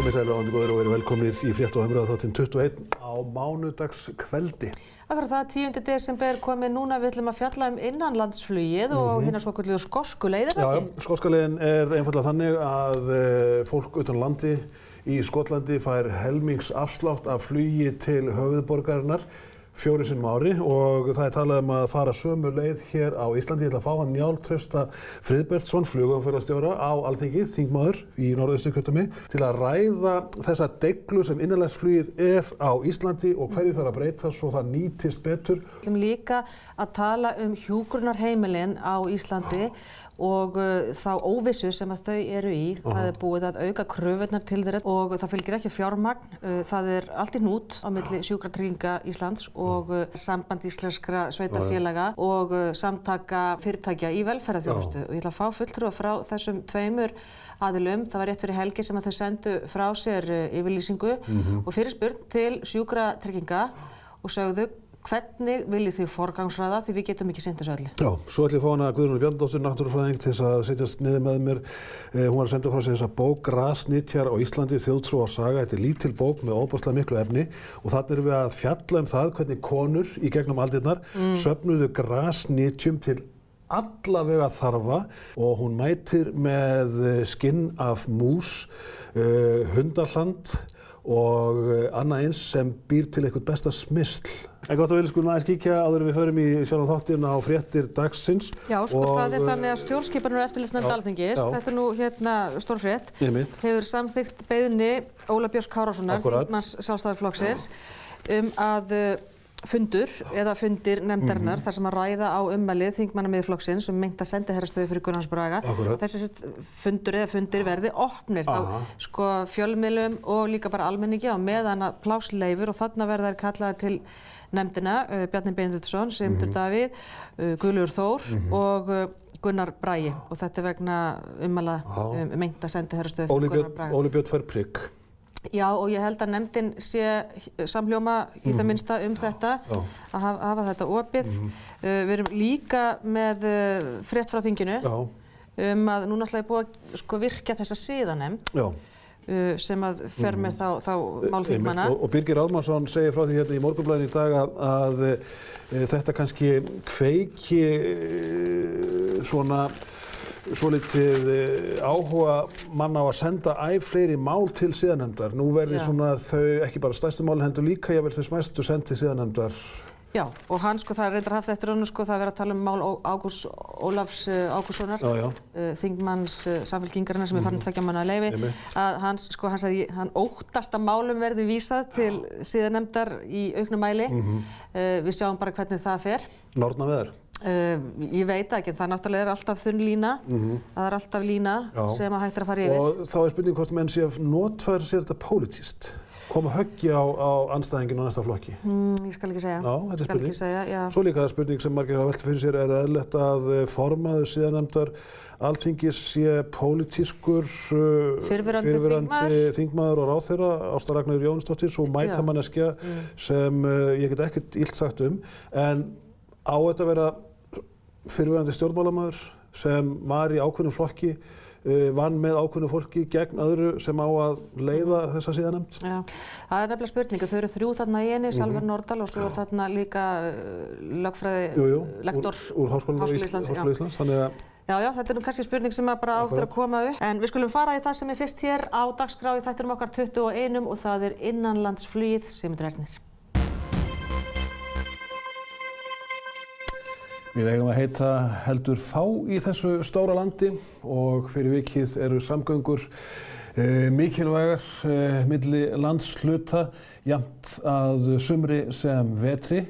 Komið sælir áhorfendur góðir og verið velkomnir í frétt- og umræðuþáttinn 21 á mánudagskveldi. Akkurat það 10. desember komið núna, við ætlum að fjalla innanlandsflugið og hérna svokölluðu skosku leið, er það ekki? Já, skoska leiðin einfaldlega þannig að fólk utan landi í Skotlandi fær helmingsafslátt af flugi til höfuðborgarinnar 4 sinnum á ári og það talað að fara sömu leið hér á Íslandi. Ég ætla að fá hann Njál Trausta Friðbertsson, flugumferðarstjóra á Alþingi, þingmaður í Norðausturkjördæmi, til að ræða þessa deiglu sem innanlandsflugið á Íslandi og hverju þarf að breyta svo það nýtist betur. Við ætlum líka að tala hjúkrunarheimilin á Íslandi og þá óvissu sem að þau eru í. Það er búið að auka kröfurnar til þeirra og það fylgir ekki fjármagn. Það er allt í hnút á milli Sjúkratrygginga Íslands og Samband íslenskra sveitarfélaga og samtaka fyrirtækja í velferðarþjónustu. Og ég ætla að fá fulltrúa frá þessum tveimur aðilum. Það var rétt fyrir helgi sem að þau sendu frá sér yfirlýsingu og fyrirspurn til Sjúkratrygginga og sögðu: hvernig viljið þið forgangsraða því við getum ekki sinnt þessu öllu? Já, svo ætlum ég að fá hana Guðrúnu Bjarnadóttur, náttúrufræðing, til þess að setjast niður með mér. Hún var að senda frá sér þessa bók Grasnytjar á Íslandi, þjóðtrú og saga. Þetta er lítil bók með ofboðslega miklu efni og þarna erum við að fjalla það hvernig konur í gegnum aldirnar söfnuðu grasnytjum til allavega þarfa og hún mætir með skinn af mús, hundahland og annað eins sem býr til eitthvað besta smyrsl. En gott að við skulum aðeins kíkja áður en við förum í sjálfan þáttinn á fréttir dagsins. Já, sko það er þannig að stjórnskipunar- og eftirlitsnefnd Alþingis, þetta er nú hérna stórfrétt, hefur samþykkt beiðni Óla Björns Kárasonar, þingmanns Sjálfstæðisflokksins, að fundir nefndarinnar þar sem að ræða á ummæli þingmanna Miðflokksins meinta sendiherrastöðu fyrir Gunnar Hans Braga. Þessi fundir verði opnir þá sko fjölmiðlum og líka bara almenningi á meðan að plássleifur og þarna verða þær kallaðar til nefndina Bjarni Benediktsson, Sigmundur Davíð, Guðlaugur Þór og Gunnar Bragi og þetta er vegna ummæla meinta sendiherrastöðu fyrir Gunnar Braga. Óli Björn fær prikk. Já, og ég held að nefndin sé samhljóma í það minnsta þetta, að hafa þetta opið. Við erum líka með frétt frá þinginu að núna ætla ég búið að sko virkja þessa siðanefnd sem að fer með þá málþingmanna. Og Birgir Ármannsson segir frá því hérna í Morgunblaðinu í dag að þetta kannski kveiki svona svolítið áhuga manna á að senda fleiri mál til siðanefndar. Nú verði svona þau ekki bara stærstu mál heldur líka jafnvel þau smæstu send til siðanefndar. Já, og hann sko það er reyndar haft eftir honum sko það verið að tala mál Ágústs Ólafs Ágústssonar, þingmanns Samfylkingarinnar sem er farin 2 mánaða leyfi, að hann óttast að málum verði vísað til siðanefndar í auknum mæli. Við sjáum bara hvernig það fer. Norna með þær? Ég veit ekki, það náttúrulega er alltaf þunn lína, það er alltaf lína sem að hægt að fara yfir. Og þá er spurning hvort menn sé að notfæra sér þetta pólitískt, koma höggi á andstæðinginn á næsta flokki. Ég skal ekki segja. Já, þetta er spurning. Svo líka spurning sem margir hafa velt fyrir sér, er eðlilegt að formaður siðanefndar Alþingis sé pólitískur fyrrverandi þingmaður og ráðherra, Ásta Ragnheiður Jóhannesdóttir, svo mætamanneskja sem ég get ekkert illt sagt en á þetta að vera fyrrverandi stjórnmálamaður sem var í ákveðnum flokki, vann með ákveðnu fólki gegn öðru sem á að leiða þessa siðanefnd? Já, það er nefnilega spurning. Þau eru 3 þarna í einu, Salvar Nordal og svo er þarna líka lögfræði lektor úr Háskóla Íslands. Já, þetta er nú kannski spurning sem bara áttur að koma upp. En við skulum fara í það sem er fyrst hér á dagskrá í þættinum okkar 21 og það er innanlandsflugið. Sigmundur Ernir. Við eigum að heita heldur fá í þessu stóra landi og fyrir vikið eru samgöngur mikilvægar milli landshluta jafnt að sumri sem vetri.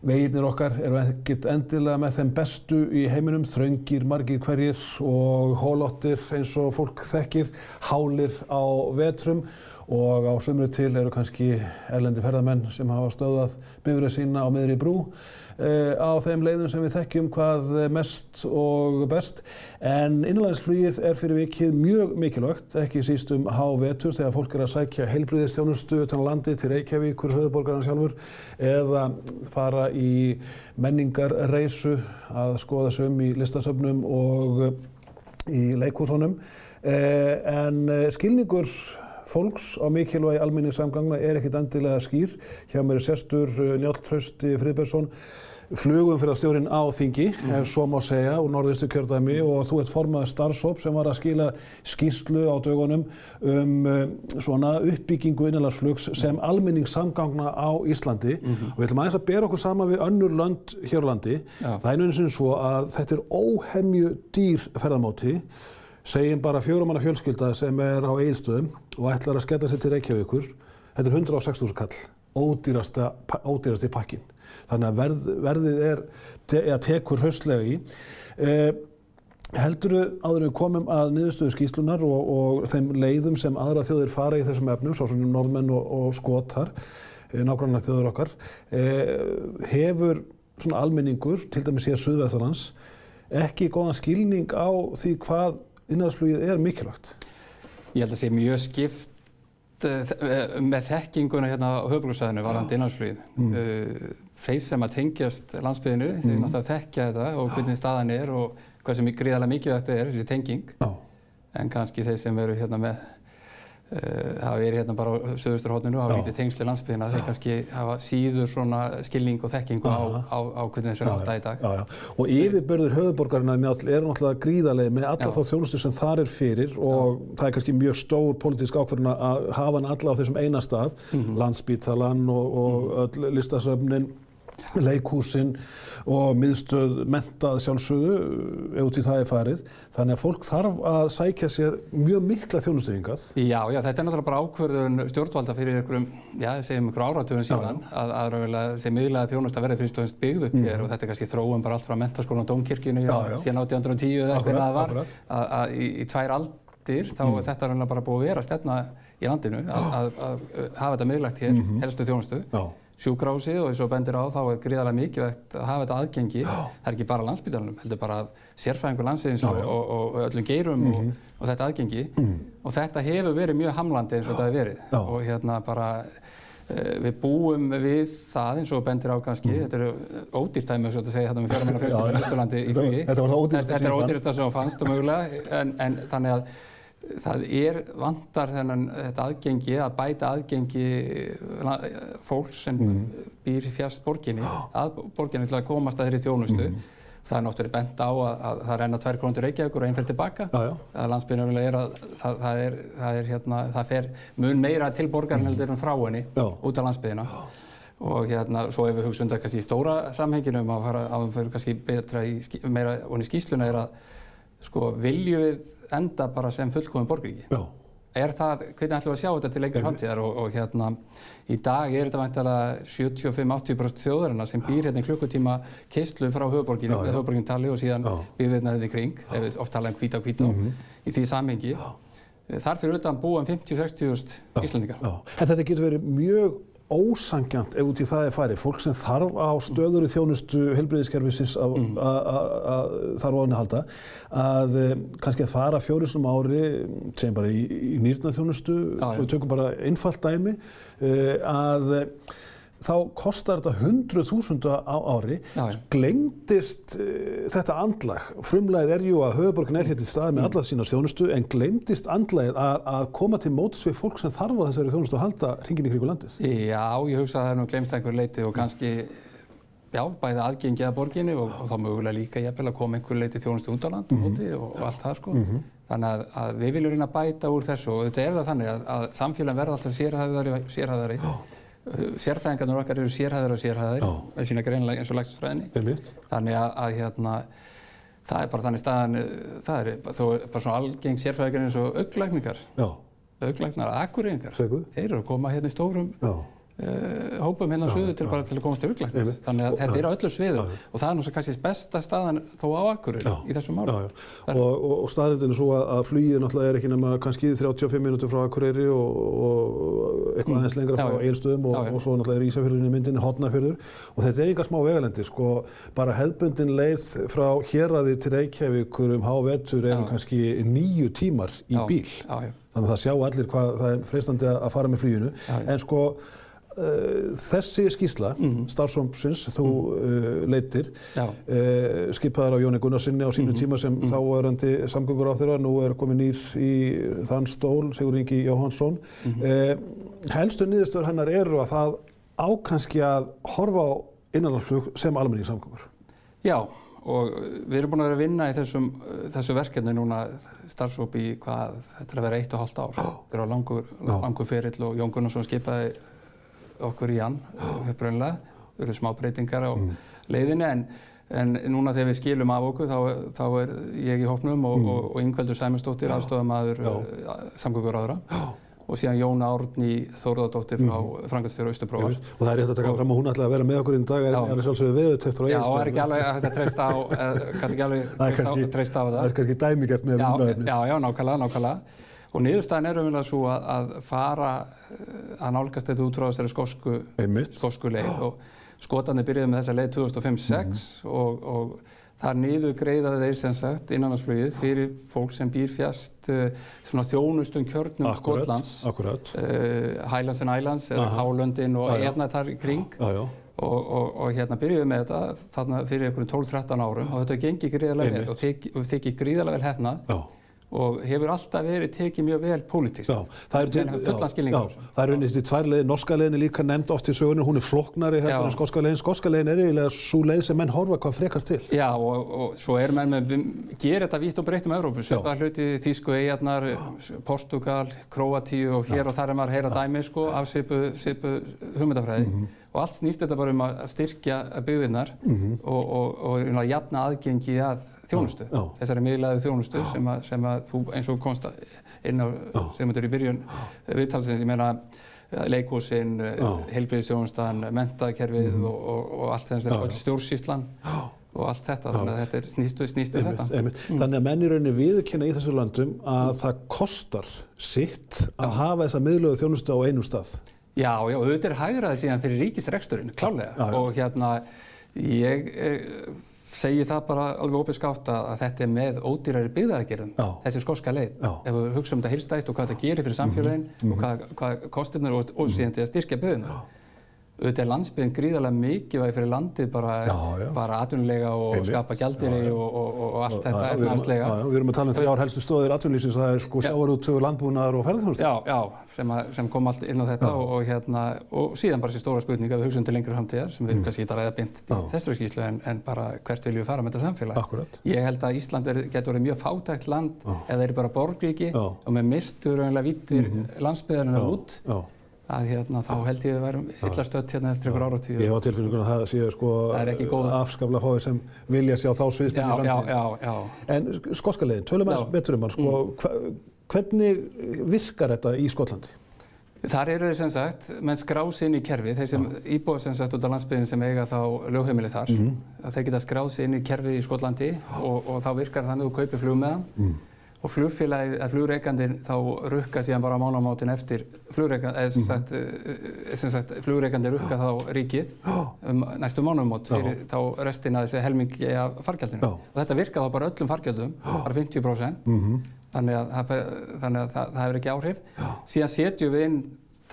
Vegirnir okkar eru ekkert endilega með þeim bestu í heiminum, þröngir margir hverjir og holóttir eins og fólk þekkir, hálir á vetrum og á sumri til eru kannski erlendi ferðamenn sem hafa stöðvað bifreið sína á miðri brú á þeim leiðum sem við þekkjum hvað mest og best. En innanlandsflugið er fyrir vikið mjög mikilvægt, ekki síst hávetur þegar fólk er að sækja heilbrigðisþjónustu utan landi til Reykjavíkur, höfuðborgarinnar sjálfur, eða fara í menningarreisu að skoða sig í listasöfnum og í leikhúsunum. En skilningur fólks á mikilvægi almenningssamgangna ekkert endilega skýr. Hjá mér sestur Njáll Trausti Friðbertsson, flugumferðarstjórinn á þingi, ef svo má segja, úr Norðausturkjördæmi og þú ert formaður starfshóps sem var að skila skýrslu á dögunum svona uppbyggingu innanlandsflugs sem almenningssamgangna á Íslandi og við ætlum aðeins að bera okkur saman við önnur lönd hér á landi. Það einu sinni svo að þetta óhemju dýr ferðamáti, segjum bara 4 manna fjölskylda sem á Egilsstöðum og ætlar að skella sér til Reykjavíkur. Þetta 106.000 kall, ódýrasti pakkinn. Þannig að verðið tekur hraustlega í. Heldurðu áður en við komum að niðurstöðu skýrslunnar og þeim leiðum sem aðra þjóðir fara í þessum efnum, svo sem Norðmenn og Skotar, nágrannar þjóðir okkar, hefur svona almenningur, til dæmis hér Suðvesturlands, ekki góðan skilning á því hvað innanlandsflugið mikilvægt? Ég held að sé mjög skipt með þekkinguna hérna á höfuðborgarsvæðinu varðandi innanlandsflugið. Þeir sem að tengjast landsbyggðinu, þeir náttúrulega þekkja þetta og hvernig staðan og hvað sem gríðarlega mikilvægt þessi tenging. En kannski þeir sem eru hérna hafa verið hérna bara á suðausturhorninu og hafa lítið tengsl við landsbyggðina, þeir kannski hafa síður svona skilning og þekkingu á hvernig þessu háttað í dag. Og yfirburður höfuðborgarinnar Njáll náttúrulega gríðarlega með alla þá þjónustu sem þar fyrir og það kannski mjög stór pólitísk ákvörðun að hafa hann alla á þessum eina stað, Landspítalann og öll listasöfnin, leikhúsin og miðstöð menntað sjálfsögðu ef út í það farið. Þannig að fólk þarf að sækja sér mjög mikla þjónustu hingað. Já, þetta náttúrulega bara ákvörðun stjórnvalda fyrir segjum einhverjum áratugum síðan að sem miðlæga þjónusta verði fyrst og fremst byggð upp hér og þetta kannski þróun bara allt frá Menntaskólanum og Dómkirkjunni síðan 1810 eða eitthvað það var að í 2 aldir þá þetta raunlega bara búið að vera stefna í landinu að hafa þetta miðlægt hér, helstu þjónustu. Sjúkrahúsið og eins og bendir á þá gríðarlega mikilvægt að hafa þetta aðgengi. Það ekki bara Landspítalanum, heldur bara sérfræðingur landsins og öllum geirum og þetta aðgengi. Og þetta hefur verið mjög hamlandi eins og þetta hefur verið. Og hérna bara við búum við það eins og bendir á kannski. Þetta eru ódýrt dæmi eins og þetta segja hérna með 4 manna fjölskyldu á Austurlandi í flugi. Þetta er ódýrasta sem fannst og mögulega en þannig að það vantar þetta aðgengi, að bæta aðgengi fólks sem býr fjærst borginni, að borginni til að komast að þeirri þjónustu. Það náttúrulega bent á að það renna 2 krónur til Reykjavíkur og 1 fer tilbaka. Að landsbyggðin það fer mun meira til borgarinn heldur en frá henni út af landsbyggðina. Og svo ef við hugsaum þetta kannski í stóra samhenginu að fyrir kannski betra meira ofan í skýrsluna að viljum við enda bara sem fullkominn borgríki. Hvernig ætlum við að sjá þetta til lengri framtíðar og í dag þetta væntanlega 75–80% þjóðarinnar sem býr hérna í klukkutíma keyrslu frá höfuðborgin tali og síðan býr hérna í kring, ef við oft tala Hvítá í því samhengi. Þar fyrir utan búa 50–60.000 Íslendingar. En þetta getur verið mjög ósanngjarnt ef út í það farið. Fólk sem þarf á stöðugri þjónustu heilbrigðiskerfisins þarf á henni að halda, að kannski að fara 4 sinnum á ári, segjum bara í nýrnaþjónustu, svo við tökum bara einfalt dæmi, að þá kostar þetta 100.000 á ári. Gleymdist þetta andlag. Frumlagið jú að höfuðborgin hér til staðar með alla sína þjónustu, en gleymdist andlagið að koma til móts við fólk sem þarf á þessari þjónustu að halda hringinn í kringum landið. Já, ég hugsa að það nú gleymst einhver leiti og kannski bæði aðgengi að borginni og þá mögulega líka jafnvel að koma einhver leiti þjónustu út á land og allt það Þannig að við viljum reyna að bæta úr þessu og þetta það þannig að samfélagin verða alltaf sérhæðari. Sérfræðingarnir okkar eru sérhæðari með sína greinlega eins og læknisfræðinni. Þannig að það bara þannig staðan, það bara svona algeng sérfræðingar eins og augnlækningar. Augnlæknar, akureyringar, þeir eru að koma hérna í stórum hópum hérna suður til að komast til augnlæknis. Þannig að þetta á öllum sviðum og það nú svo kannski besta staðan þó á Akureyri í þessum málum. Og staðreyndin svo að flugið náttúrulega ekki nema kannski 35 mínútur frá Akureyri og eitthvað aðeins lengra frá Egilsstöðum og svo náttúrulega Ísafjörðurinn í myndinni, Hornafjörður og þetta enga smá vegalengdir, bara hefðbundin leið frá Héraði til Reykjavíkur hávetur kannski 9 tímar í bíl. Þannig að það sjá allir hvað það freistandi að fara með fluginu. En þessi skýrsla starfshópsins þú leitir skipaður af Jóni Gunnarsinni á sínu tíma sem þáverandi samgönguráðherra, nú komin nýr í þann stól, Sigurður Ingi Jóhannsson. Helstu niðurstöður hennar eru að það á kannski að horfa á innanlandsflug sem almenningssamgöngur. Já, og við erum búin að vera að vinna í þessu verkefni núna starfshóp í þetta að vera 1,5 ár. Þetta er á langur ferill og Jón Gunnarsson skipaði okkur í hann upprunlega. Það eru smá breytingar á leiðinni en núna þegar við skilum af okkur þá ég í hópnum og Ingveldur Sæmundsdóttir aðstoðarmaður samgönguráðherra og síðan Jóna Árný Þórðardóttir frá framkvæmdastjóra Austurprófar. Og það er rétt að taka fram að hún ætlaði að vera með okkur í dag en er sjálfsögðu veðurteiktur á Egilsstöðum. Já, það ekki alveg hægt að treysta á það. Það er kannski dæmigert með umræðinni. Já, nákvæmlega. Og niðurstaðan er raunverulega svo að fara að nálgast þetta út frá þessari skosku leið og Skotarnir byrjuðu með þessa leið 2005-06 og þar niðurgreiða þeir sem sagt innanlandsflugið fyrir fólk sem býr fjast svona þjónustum kjörnum Skotlands, Highlands and Islands, Hálöndin og hérna þar í kring. Og hérna byrjuðu með þetta þarna fyrir einhverjum 12-13 árum og þetta gengi gríðarlega vel og þykir gríðarlega vel heppnað. Og hefur alltaf verið tekið mjög vel pólitískt. Fullan skilning á þessu. Það eru unnið til 2 leiðir, norska leiðin er líka nefnd oft í sögunni, hún er flóknari heldur en skoska leiðin. Skoska leiðin er eiginlega sú leið sem menn horfa hvað frekar til. Já, og svo menn gera þetta vítt og breytt Evrópu. Svipaða hluti Þýsku eyjarnar, Portúgal, Króatíu og hér og þar maður heyra dæmi af svipuð hugmyndafræði. Og allt snýst þetta bara að styrkja byggðirnar og jafna aðgengi að þjónustu, þessari miðlægu þjónustu sem að þú eins og komst inn á sem þetta er í byrjun viðtalsins, ég meina leikhúsin, heilbrigðisþjónustan, menntakerfið og allt þetta, öll stjórnsýslan og allt þetta, þannig að þetta snýst þetta. Þannig að menn í rauninni viðurkenna í þessu löndum að það kostar sitt að hafa þessa miðlægu þjónustu á einum stað. Já, auðvitað er hagræði síðan fyrir ríkisreksturinn, klárlega. Og hérna, ég segi það bara alveg opinskátt að þetta er með ódýrari byggðaaðgerðum, þessi skoska leið. Ef við hugsa þetta heildstætt og hvað þetta gerir fyrir samfélagin og hvað kostirnir og síðan til að styrkja byggðina. Auðvitað er landsbyggðin gríðarlega mikilvæg fyrir landið bara atvinnulega og skapa gjaldeyri og allt þetta efnahagslega. Við erum að tala 3 helstu stoðir atvinnulífsins, það er sjávarútvegur, landbúnaður og ferðaþjónusta. Já, sem kom allt inn á þetta og síðan bara þessi stóra spurning að við hugsaum til lengri framtíðar sem við kannski geta ræða beint í þessari skýrslu en bara hvert viljum við fara með þetta samfélag. Akkurat. Ég held að Ísland getur verið mjög fátækt land ef það er bara borgríki og með mistur víddir landsbyggðarinnar út. Þá held ég að við værum illa stödd hérna eftir einhver áratugi. Ég hef á tilfinningunni að það séu afskaplega fáir sem vilja sjá þá sviðsmynd í framtíðinni. Já. En skoska leiðin, tölum aðeins betur hann, hvernig virkar þetta í Skotlandi? Þar eru þeir sem sagt, menn skrá sig inn í kerfið, þeir sem íbúa sem sagt út á landsbyggðinni sem eiga þá lögheimili þar, að þeir geta skráð sig inn í kerfið í Skotlandi og þá virkar þannig að þú kaupir flug með hann. Og flugfélagið, flugrekandinn þá rukka síðan bara mánaðamótin eftir flugrekandinn rukka þá ríkið næstu mánaðamót fyrir þá restina þessi helmingi af fargjaldinu. Og þetta virka þá bara öllum fargjaldum, bara 50%, þannig að það hefur ekki áhrif. Síðan setjum við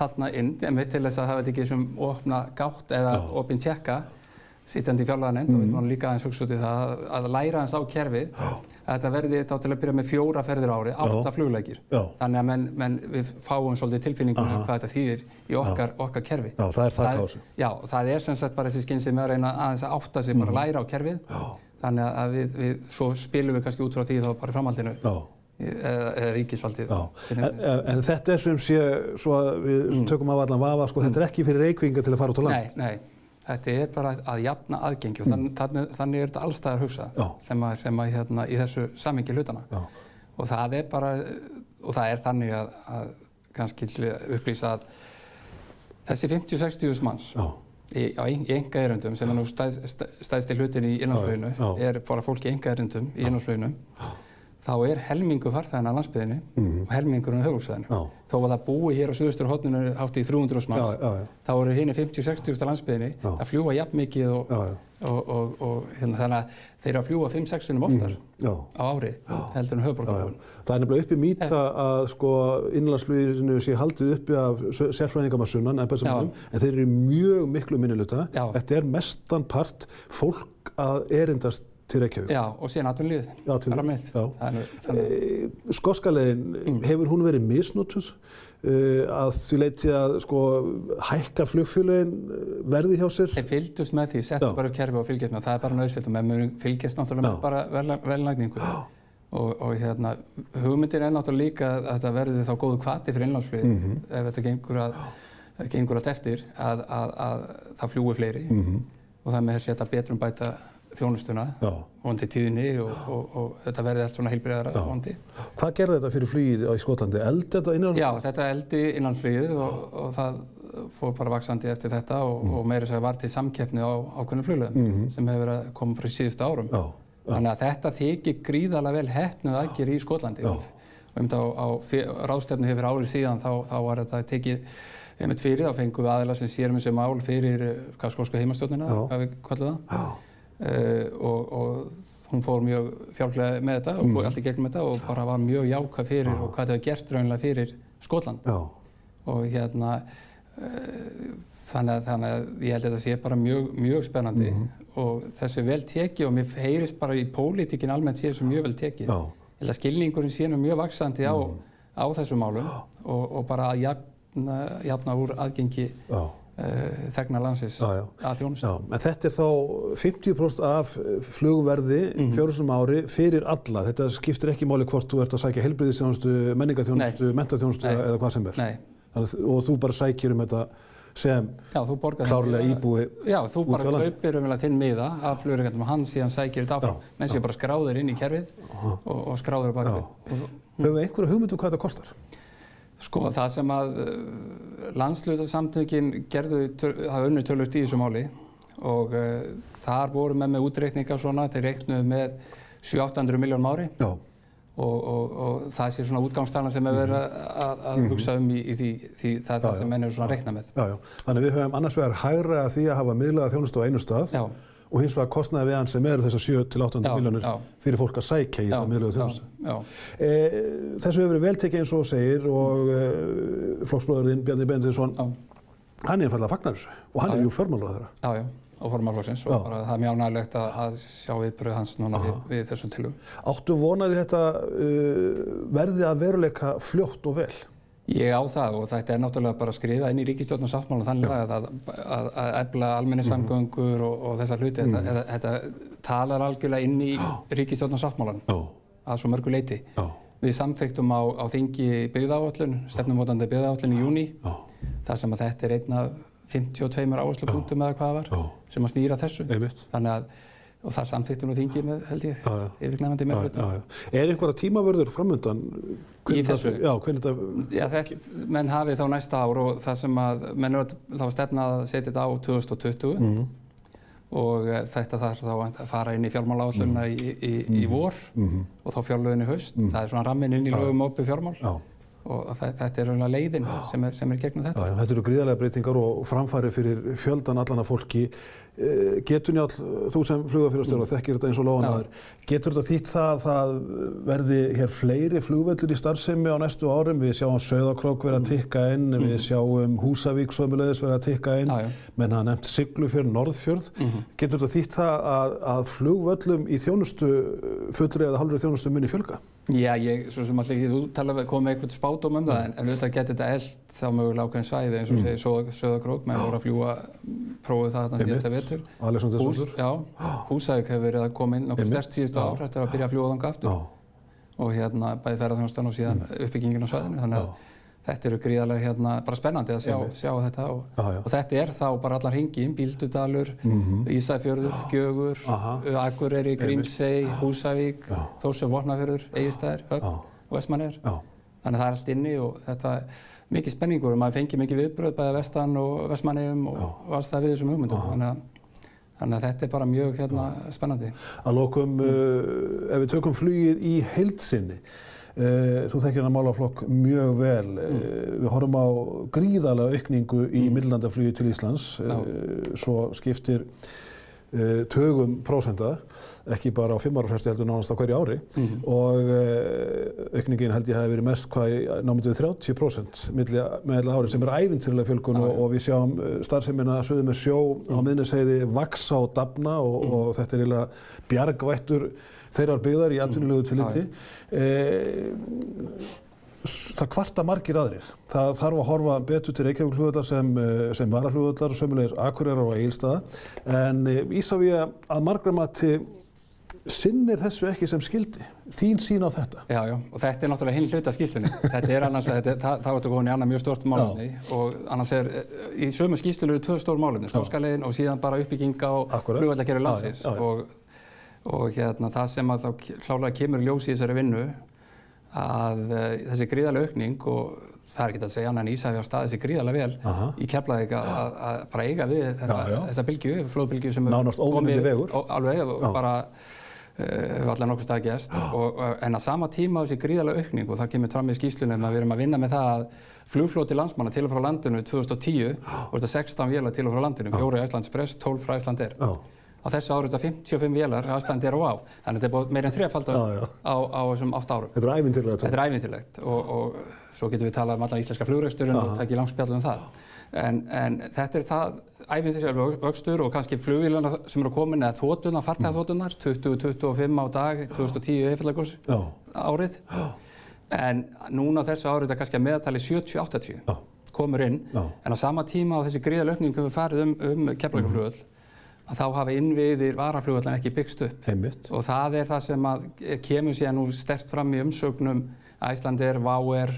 þarna inn, til þess að það veit ekki sem opna gátt eða opin tjekka, sitjandi í fjárlaganefnd og við erum líka aðeins hugsa út í það að læra aðeins á kerfið að þetta verði þá til að byrja með 4 ferðir á ári, 8 flugleikir. Þannig að við fáum svolítið tilfinningu hvað þetta þýðir í okkar kerfi. Já, það er það kásu. Já, það er sem sagt bara þessi skynsemi að reyna aðeins að átta sig, bara læra á kerfið. Þannig að svo spilum við kannski út frá því þá bara í framhaldinu. Eða ríkisvaldið. En þetta er sem sé, svo að við tökum af allan vafa, þetta er ekki fyrir Reykvíkinga til að fara út á land? Nei. Þetta er bara að jafna aðgengi og þannig er þetta allstaðar hugsað sem í þessu samhengi hlutana. Og það er bara, og það er þannig að kannski upplýsa að þessi 50-60.000 manns í einkaerindum sem er nú stærsti hlutin í innanlandsfluginu, er bara fólk í einkaerindum í innanlandsfluginu. þá helmingur farþeganna á landsbyggðinni og helmingurinn á höfuðborgarsvæðinu. Þó að það búi hér á suðausturhorninu hátt í 300.000 manns, þá eru hinir 50-60.000 á landsbyggðinni að fljúga jafn mikið og þannig að þeir eru að fljúga 5-6 sinnum oftar á ári heldur en höfuðborgarbúinn. Það nefnilega uppi mýta að sko innanlandsfluginu sé haldið uppi af sérfræðingamar sunnan, en þeir eru mjög miklu minnihluta. Þetta mestan part fólk að erindast til Reykjavík. Já, og síðan atvinnulífið. Skotska leiðin, hefur hún verið misnotuð að því leyti að sko hækka flugfélögin verði hjá sér? Þeir fylgdust með því, settu bara upp kerfi og fylgjast með, það bara nauðsynlegt og með fylgjast náttúrulega með bara verðlagningu. Og hugmyndin náttúrulega líka að þetta verði þá góðu hvati fyrir innlandsflugið ef þetta gengur allt eftir að það fljúi fleiri og það með þessi þetta betur bæta þjónustuna, vonandi tíðinni og þetta verði allt svona heilbrigðara vonandi. Hvað gerði þetta fyrir flugið í Skotlandi? Eldi þetta innanlandsflugið? Já, þetta eldi innanlandsflugið og það fór bara vaxandi eftir þetta og meira þess að var til samkeppni á ákveðnum flugleiðum sem hefur verið að koma frá síðustu árum. Þannig að þetta þykir gríðarlega vel heppnuð aðgerð í Skotlandi. Og á ráðstefnu fyrir árið síðan þá var þetta tekið einmitt fyrir, þá fengum við aðila sem sér þessi mál fyrir skotska heimastjórnina, hvað við kallum það. Og hún fór mjög fjálglega með þetta og fór allt í gegnum þetta og bara var mjög jákvæð fyrir og hvað þetta hefur gert raunlega fyrir Skotland. Og þannig að ég held að þetta sé bara mjög spennandi og þessu vel tekið og mér heyrist bara í pólitíkin almennt sé þessu mjög vel tekið. Ég held að skilningurinn sé nú mjög vaxandi á þessum málum og bara að jafna úr aðgengi þegna landsins að þjónustu. En þetta þá 50% af flugverði 4 sinum ári fyrir alla. Þetta skiptir ekki máli hvort þú ert að sækja heilbrigðisþjónustu, menningarþjónustu, menntaþjónustu eða hvað sem er. Og þú bara sækir þetta sem klárlega íbúi. Já, þú bara kaupir þinn miða af flugrekendum og hann síðan sækir þetta áfram. Menn sé bara skráðir inn í kerfið og skráðir á bakvið. Höfum við einhverja hugmynd hvað þetta kostar? Sko, það sem að landshlutasamtökin gerðu, það unnu töluvert í þessu máli og þar voru með útreikningar svona, þeir reiknuðu með 700-800 milljónum ári og það sé svona útgangstalan sem er verið að hugsa í því það sem menn eru svona að reikna með. Þannig við höfum annars vegar hærra því að hafa miðlæga þjónustu á einu stað og hins vegar kostnaði við hann sem eru þessar 700-800 milljónir fyrir fólk að sækja í þessa miðlægu þjónustu. Þessu hefur verið vel tekið eins og segir og flokksbróðurinn Bjarni Benediktsson, hann einfaldlega fagnar þessu og hann jú fjármálaráðherra. Já, og fjármálaflokksins og bara það mjög ánægjulegt að sjá viðbrögð hans núna við þessum tillögum. Áttu vonaði þetta verði að veruleika fljótt og vel? Ég á það og þetta náttúrulega bara skrifað inn í ríkisstjórnarsáttmálann þannig að efla almenningssamgöngur og þessar hluti. Þetta talar algjörlega inn í ríkisstjórnarsáttmálann að svo mörgu leyti. Við samþykktum á þingi byggðaáætlun, stefnumótandi byggðaáætlun í júní, þar sem að þetta einn af 52 áherslupunktum eða hvað það var sem að snýra þessu. Og það samþykkti nú þingið með, held ég, yfirgnæfandi meirihluta. Einhverja tímavörður framöndan? Í þessu? Já, hvernig þetta... Menn hafið þá næsta ár og það sem að menn eru þá stefnað að setja þetta á 2020 og þetta þarf þá að fara inn í fjármálaáætlunina í vor og þá fjárlögin í haust. Það er svona ramminn inn í lögum opið fjármál. Og þetta er raunlega leiðin sem er gegnum þetta. Þetta eru gríðarlega breytingar og framfæri fyrir fjöldan allan af fólki. Getur Njáll, þú sem flugafélagstjóri þekkir þetta eins og lóðanaður, getur þetta þýtt það að það verði hér fleiri flugvellir í starfsemi á næstu árum? Við sjáum Sauðárkrók vera að tikka inn, við sjáum Húsavík sömuleiðis vera að tikka inn, menn hafa nefnt Siglufjörð, Norðfjörð. Getur þetta þýtt það að flugvöllum í þjónustu, fullri eða hálfri þjónustu muni fjölga? Já, svo sem alltaf ekki kom með eitthvað spádóm það, en auðvitað getur þetta elt þá mögulega ákveðin svæði eins og segir Sauðárkrók, menn voru að fljúga, prófið það þarna síðasta vetur. Húsavík hefur verið að koma inn nokkuð sterkt síðustu ár, þetta er að byrja að fljúga þangað aftur. Og bæði ferðaþjónustan og síðan uppbyggingin á svæðinu, þannig að þetta eru gríðarlega bara spennandi að sjá þetta og þetta er þá bara allan hringinn, Bíldudalur, Ísafjörður, Gjögur, Akureyri, Grímsey, Húsavík, Þórsöf, Vopnafjörður, Egilsstaðir, Höfn og Vestmannaeyjar. Þannig að það er allt inni og þetta er mikið spenningur og maður fengið mikið viðbrögð bæði vestan og Vestmannaeyjum og alls það við þessum hugmyndum. Þannig að þetta bara mjög spennandi. Að lokum, ef við tökum flugið í heild sinni, þú þekkir þennan málaflokk mjög vel. Við horfum á gríðarlega aukningu í millilandaflugi til Íslands, svo skiptir tugum prósenta, ekki bara á 5 ára fresti heldur nánast á hverju ári og aukningin held ég hafi verið mest námið við 30% milli ári sem ævintýraleg fjölgun og við sjáum starfsemina suður með sjó á Miðnesheiði vaxa og dafna og þetta eiginlega bjargvættur þeirrar byggðar í atvinnulegu tilliti. Það kvarta margir aðrir. Það þarf að horfa betur til Reykjavíkurflugvallar sem varaflugvallar og sömulegis Akureyrar og Egilsstaða. En Isavia að margra mati sinnir þessu ekki sem skyldi. Þín sýn á þetta? Já, og þetta náttúrulega hinn hluti af skýrslunni. Þetta annars, þá ertu komin í annað mjög stórt málefni og annars í sömu skýrslunni eru 2 stór málefni, stórskaliðin og síðan bara uppbygging á flugvallakerfi landsins. Og það sem að þá klárlega kemur í ljós í þessari vinnu að þessi gríðarlega aukning og það ekki að segja annað en Isavia staðið sig gríðarlega vel í Keflavík að bara eiga við þessa bylgju, flóðbylgju sem nánast óvinnandi vegur. Alveg, bara hefur allar nokkur staði gerst en að sama tíma þessi gríðarlega aukning og það kemur fram í skýrslunum að við erum að vinna með það að flugfloti landsmanna til og frá landinu 2010 og þetta 16 vélar til og frá landinu, 4 Icelandair, 12 frá Icelandair. Á þessu ári þetta 55 vélar Icelandair og WOW. Þannig að þetta er meira en 3-faldast á þessum 8 árum. Þetta er ævintýrlegt. Þetta er ævintýrlegt og svo getum við talað allan íslenska flugreksturinn og takið langspjall það. En þetta er það ævintýrlegur vöxtur og kannski flugvélarnar sem eru komin eða þoturnar, farþegaþoturnar, 20-25 á dag, 2010 Eyjafjallagos árið. En núna á þessu ári þetta kannski að meðaltali 70-80 komur inn. En á sama tíma á þessi gríðarlega aukning hefur farið Keflavíkurflugvöll að þá hafa innviðir varaflugvallarna ekki byggst upp. Og það er það sem að kemur síðan nú sterkt fram í umsögnum Icelandair, WOW Air,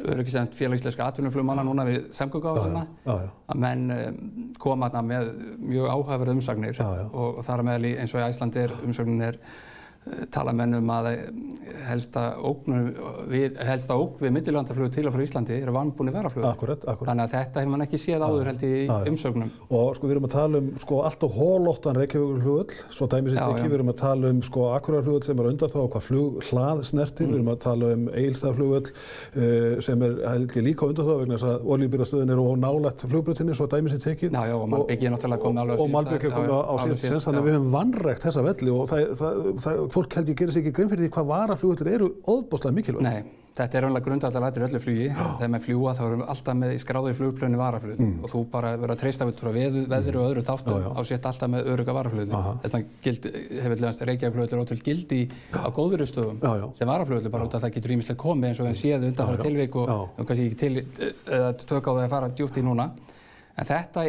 öryggisnefnd Félag íslenskra atvinnuflugmanna núna við samgönguáætlunina að menn koma þarna með mjög áhugaverðar umsagnir og þar á meðal eins og í Icelandair umsögnin tala menn að helsta ógn við millilandaflug til og frá Íslandi eru vanbúnir varaflug. Akkúrat. Þannig að þetta hefur mann ekki séð áður held í umsögnum. Og við erum að tala allt og holóttan Reykjavíkurflugvöll, svo dæmis ekki, við erum að tala Akureyrarflugvöll sem undanþága hvað flughlað snertir, við erum að tala Egilsstaðaflugvöll sem held ég líka undanþága vegna þess að olíubirgðastöðin eru nálægt flugbrautinni, svo dæmis tekið. Já, og Malbyggi er náttúrulega komið alveg á síðasta. Og Malbyggi er komið á síðasta sens, þannig að við höfum vanrækt þessa velli og fólk held ég gerir sig ekki grein fyrir því hvað varaflugvöllur eru ofboðslega mikilvægt. Nei, þetta er raunlega grundvallaratriði í öllu flugi. Þegar maður fljúga þá erum við alltaf með skráður í flugplönu varaflug og þú bara verður að treysta út frá veðri og öðru þáttum á sétt alltaf með örugga varafluginu. Þess vegna hefur Reykjavíkurflugvöllur ótrúlega gildi á góðviðristöðum sem varaflugvöllur bara út af það getur ýmislegt komið eins og við séð undanfara tilvik og kannski ekki tök á það að fara djúpt í núna. En þetta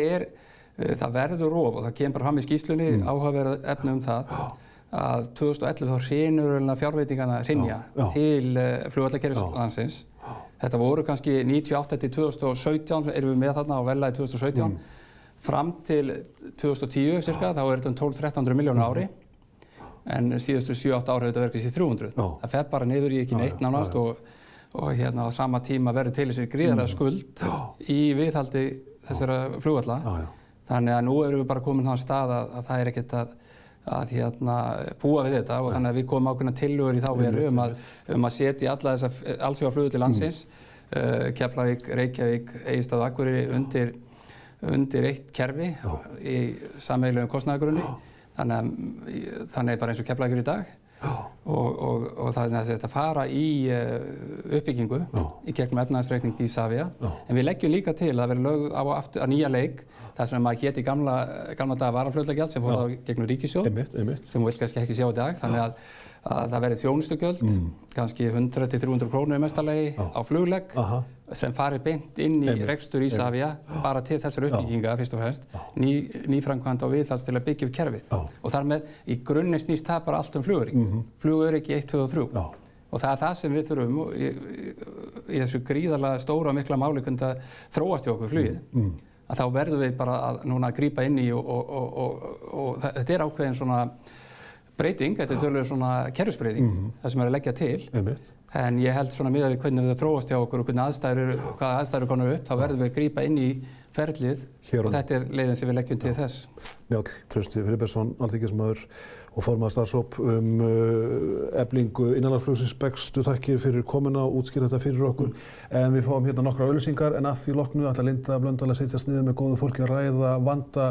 það verður rof og það kemur bara fram í skýrslunni áhugaverð efni það að 2011 þá hrynur fjárveitingarna hrynja til flugvallakerfis landsins. Þetta voru kannski 98 til 2017, erum við með þarna á verðlagi 2017. Fram til 2010 cirka, þá er þetta 1200-1300 milljónir ári. En síðustu 7-8 ári hefur þetta verið kannski 300. Það fer bara niður í ekki neitt nánast og á sama tíma verður til þessi gríðarlega skuld í viðhaldi þessara flugvalla. Þannig að nú erum við bara komin á stað að það er ekkert að búa við þetta og þannig að við komum ákveðnar tillögur í þá veru að setja alla þessa alþjóðaflugvölla til landsins, Keflavík, Reykjavík, Egilsstaði og Akureyri undir eitt kerfi í sameiginlegum kostnaðargrunni. Þannig bara eins og Keflavíkur í dag og það er að fara í uppbyggingu í gegnum efnahagsreikning Isavia. En við leggjum líka til að vera lögð á nýja leik það sem maður héti gamla daga varaflugvallagjald sem fór þá gegnum ríkissjóð sem þú vilt kannski ekki sjá í dag. Þannig að það verði þjónustugjöld, kannski 100-300 krónur í mestalagi á fluglegg sem farið beint inn í rekstur Isavia bara til þessar uppbyggingar fyrst og fremst, nýframkvæmd og viðhalds til að byggja upp kerfið. Og þar með í grunninn snýst það bara allt flugöryggi. Flugöryggi 1, 2 og 3. Og það er það sem við þurfum í þessu gríðarlega stóra og mikla máli að þróast hjá okkur flugið. Að þá verðum við bara núna að grípa inn í og þetta er ákveðin svona breyting, þetta er tölulega svona kerfisbreyting, það sem er að leggja til. En ég held svona miðað við hvernig þetta þróast hjá okkur og hvaða aðstæður komnar upp, þá verðum við að grípa inn í ferlið og þetta leiðin sem við leggjum til þess. Njáll Trausti Friðbertsson, alþingismaður og formaður starfshóp eflingu innanlandsflugsins, bestu þakkir fyrir komuna og útskýra þetta fyrir okkur. En við fáum hérna nokkrar auglýsingar en að því loknu ætlar Linda Blöndal að setjast niður með góðu fólki að ræða vanda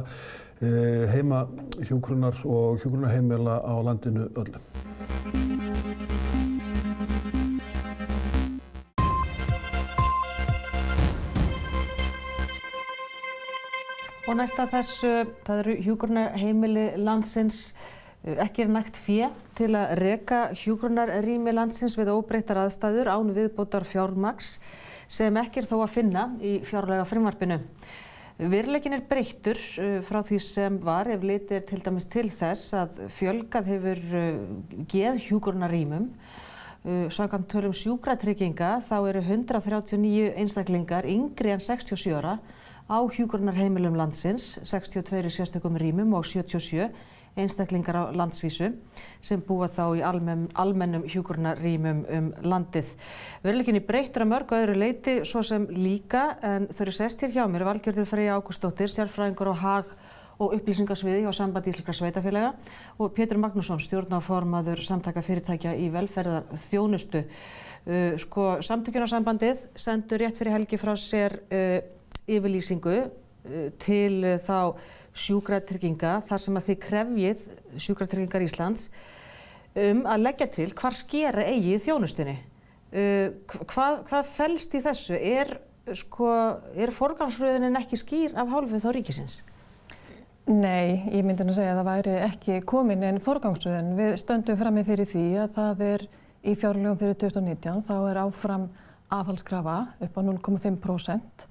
heimahjúkrunar og hjúkrunarheimila á landinu öllu. Og næsta þessu, það eru hjúkrunarheimili landsins. Ekki nægt fé til að reka hjúkrunarrými landsins við óbreyttar aðstæður án viðbótar fjármagns sem ekki þó að finna í fjárlagafrumvarpinu. Veruleikinn breyttur frá því sem var ef litið til dæmis til þess að fjölgað hefur geðhjúkrunarrýmum. Samkvæmt tölum Sjúkratrygginga þá eru 139 einstaklingar yngri en 67 ára á hjúkrunarheimilum landsins, 62 í sérstökum rýmum og 77 einstaklingar á landsvísu sem búa þá í almennum hjúkrunarrýmum landið. Veruleikinn breyttur að mörgu öðru leyti svo sem líka en þau eru sest hér hjá mér Valgerður Freyja Ágústsdóttir, sérfræðingur á hag- og upplýsingasviði hjá Sambandi íslenskra sveitarfélaga og Pétur Magnússon, stjórnarformaður samtaka fyrirtækja í velferðarþjónustu. Samtökjunarssambandið sendu rétt fyrir helgi frá sér yfirlýsingu til þá Sjúkratrygginga þar sem að þið krefjið Sjúkratryggingar Íslands að leggja til hvar skera eigi í þjónustunni. Hvað felst í þessu? Er forgangsröðunin ekki skýr af hálfu þá ríkisins? Nei, ég myndi nú segja að það væri ekki komin en forgangsröðun. Við stöndum frammi fyrir því að það í fjárlögum fyrir 2019 þá áfram aðhaldskrafa upp á 0,5%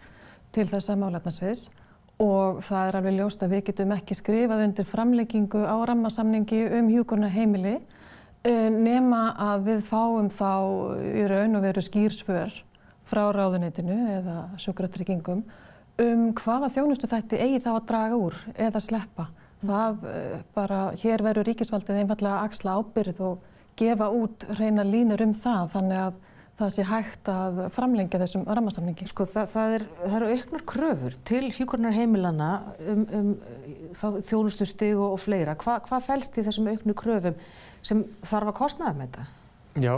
til þessa málefnasviðs. Og það alveg ljóst að við getum ekki skrifað undir framlengingu á rammasamningi hjúkrunarheimili nema að við fáum þá í raun og veru skýr svör frá ráðuneytinu eða Sjúkratryggingum hvaða þjónustuþætti eigi þá að draga úr eða sleppa. Það hér verður ríkisvaldið einfaldlega að axla ábyrgð og gefa út hreina línur það þannig að það sé hægt að framlengja þessum rammasamningi. Það eru auknar kröfur til hjúkrunarheimilanna þjónustustig og fleira. Hvað felst í þessum auknu kröfum sem þarf að kostnaða með þetta? Já,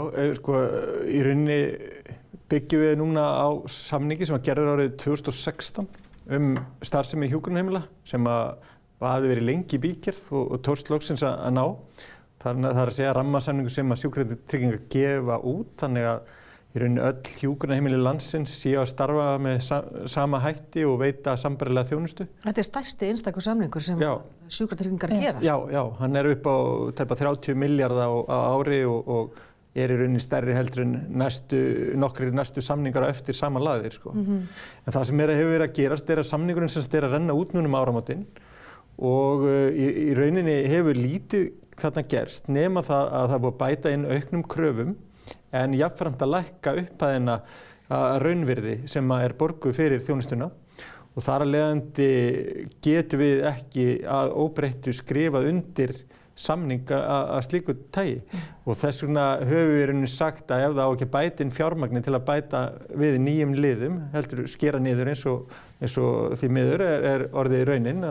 í rauninni byggjum við núna á samningi sem var gerður árið 2016 starfsemi hjúkrunarheimila sem hafði verið lengi í bígerð og tókst loksins að ná. Þannig að það að segja rammasamningu sem að Sjúkratryggingar gefa út, þannig að í rauninni öll hjúkrunarheimili landsins séu að starfa með sama hætti og veita sambærilega þjónustu. Þetta stærsti einstakur samningur sem Sjúkratryggingar gera? Já, hann upp á tæpa 30 milljarða á ári og í rauninni stærri heldur en nokkrir næstu samningar á eftir samanlagðir. En það sem hefur verið að gerast að samningurinn sem að renna út núna áramótin og í rauninni hefur lítið þarna gerst nema það að það búið að bæta inn auknum kröfum en jafnframt að lækka upphæðina raunvirði sem borguð fyrir þjónustuna og þar af leiðandi getum við ekki að óbreyttu skrifað undir samninga að slíku tagi og þess vegna höfum við í rauninni sagt að ef það á ekki að bæta inn fjármagni til að bæta við nýjum liðum heldur skera niður eins og því miður orðið í raunin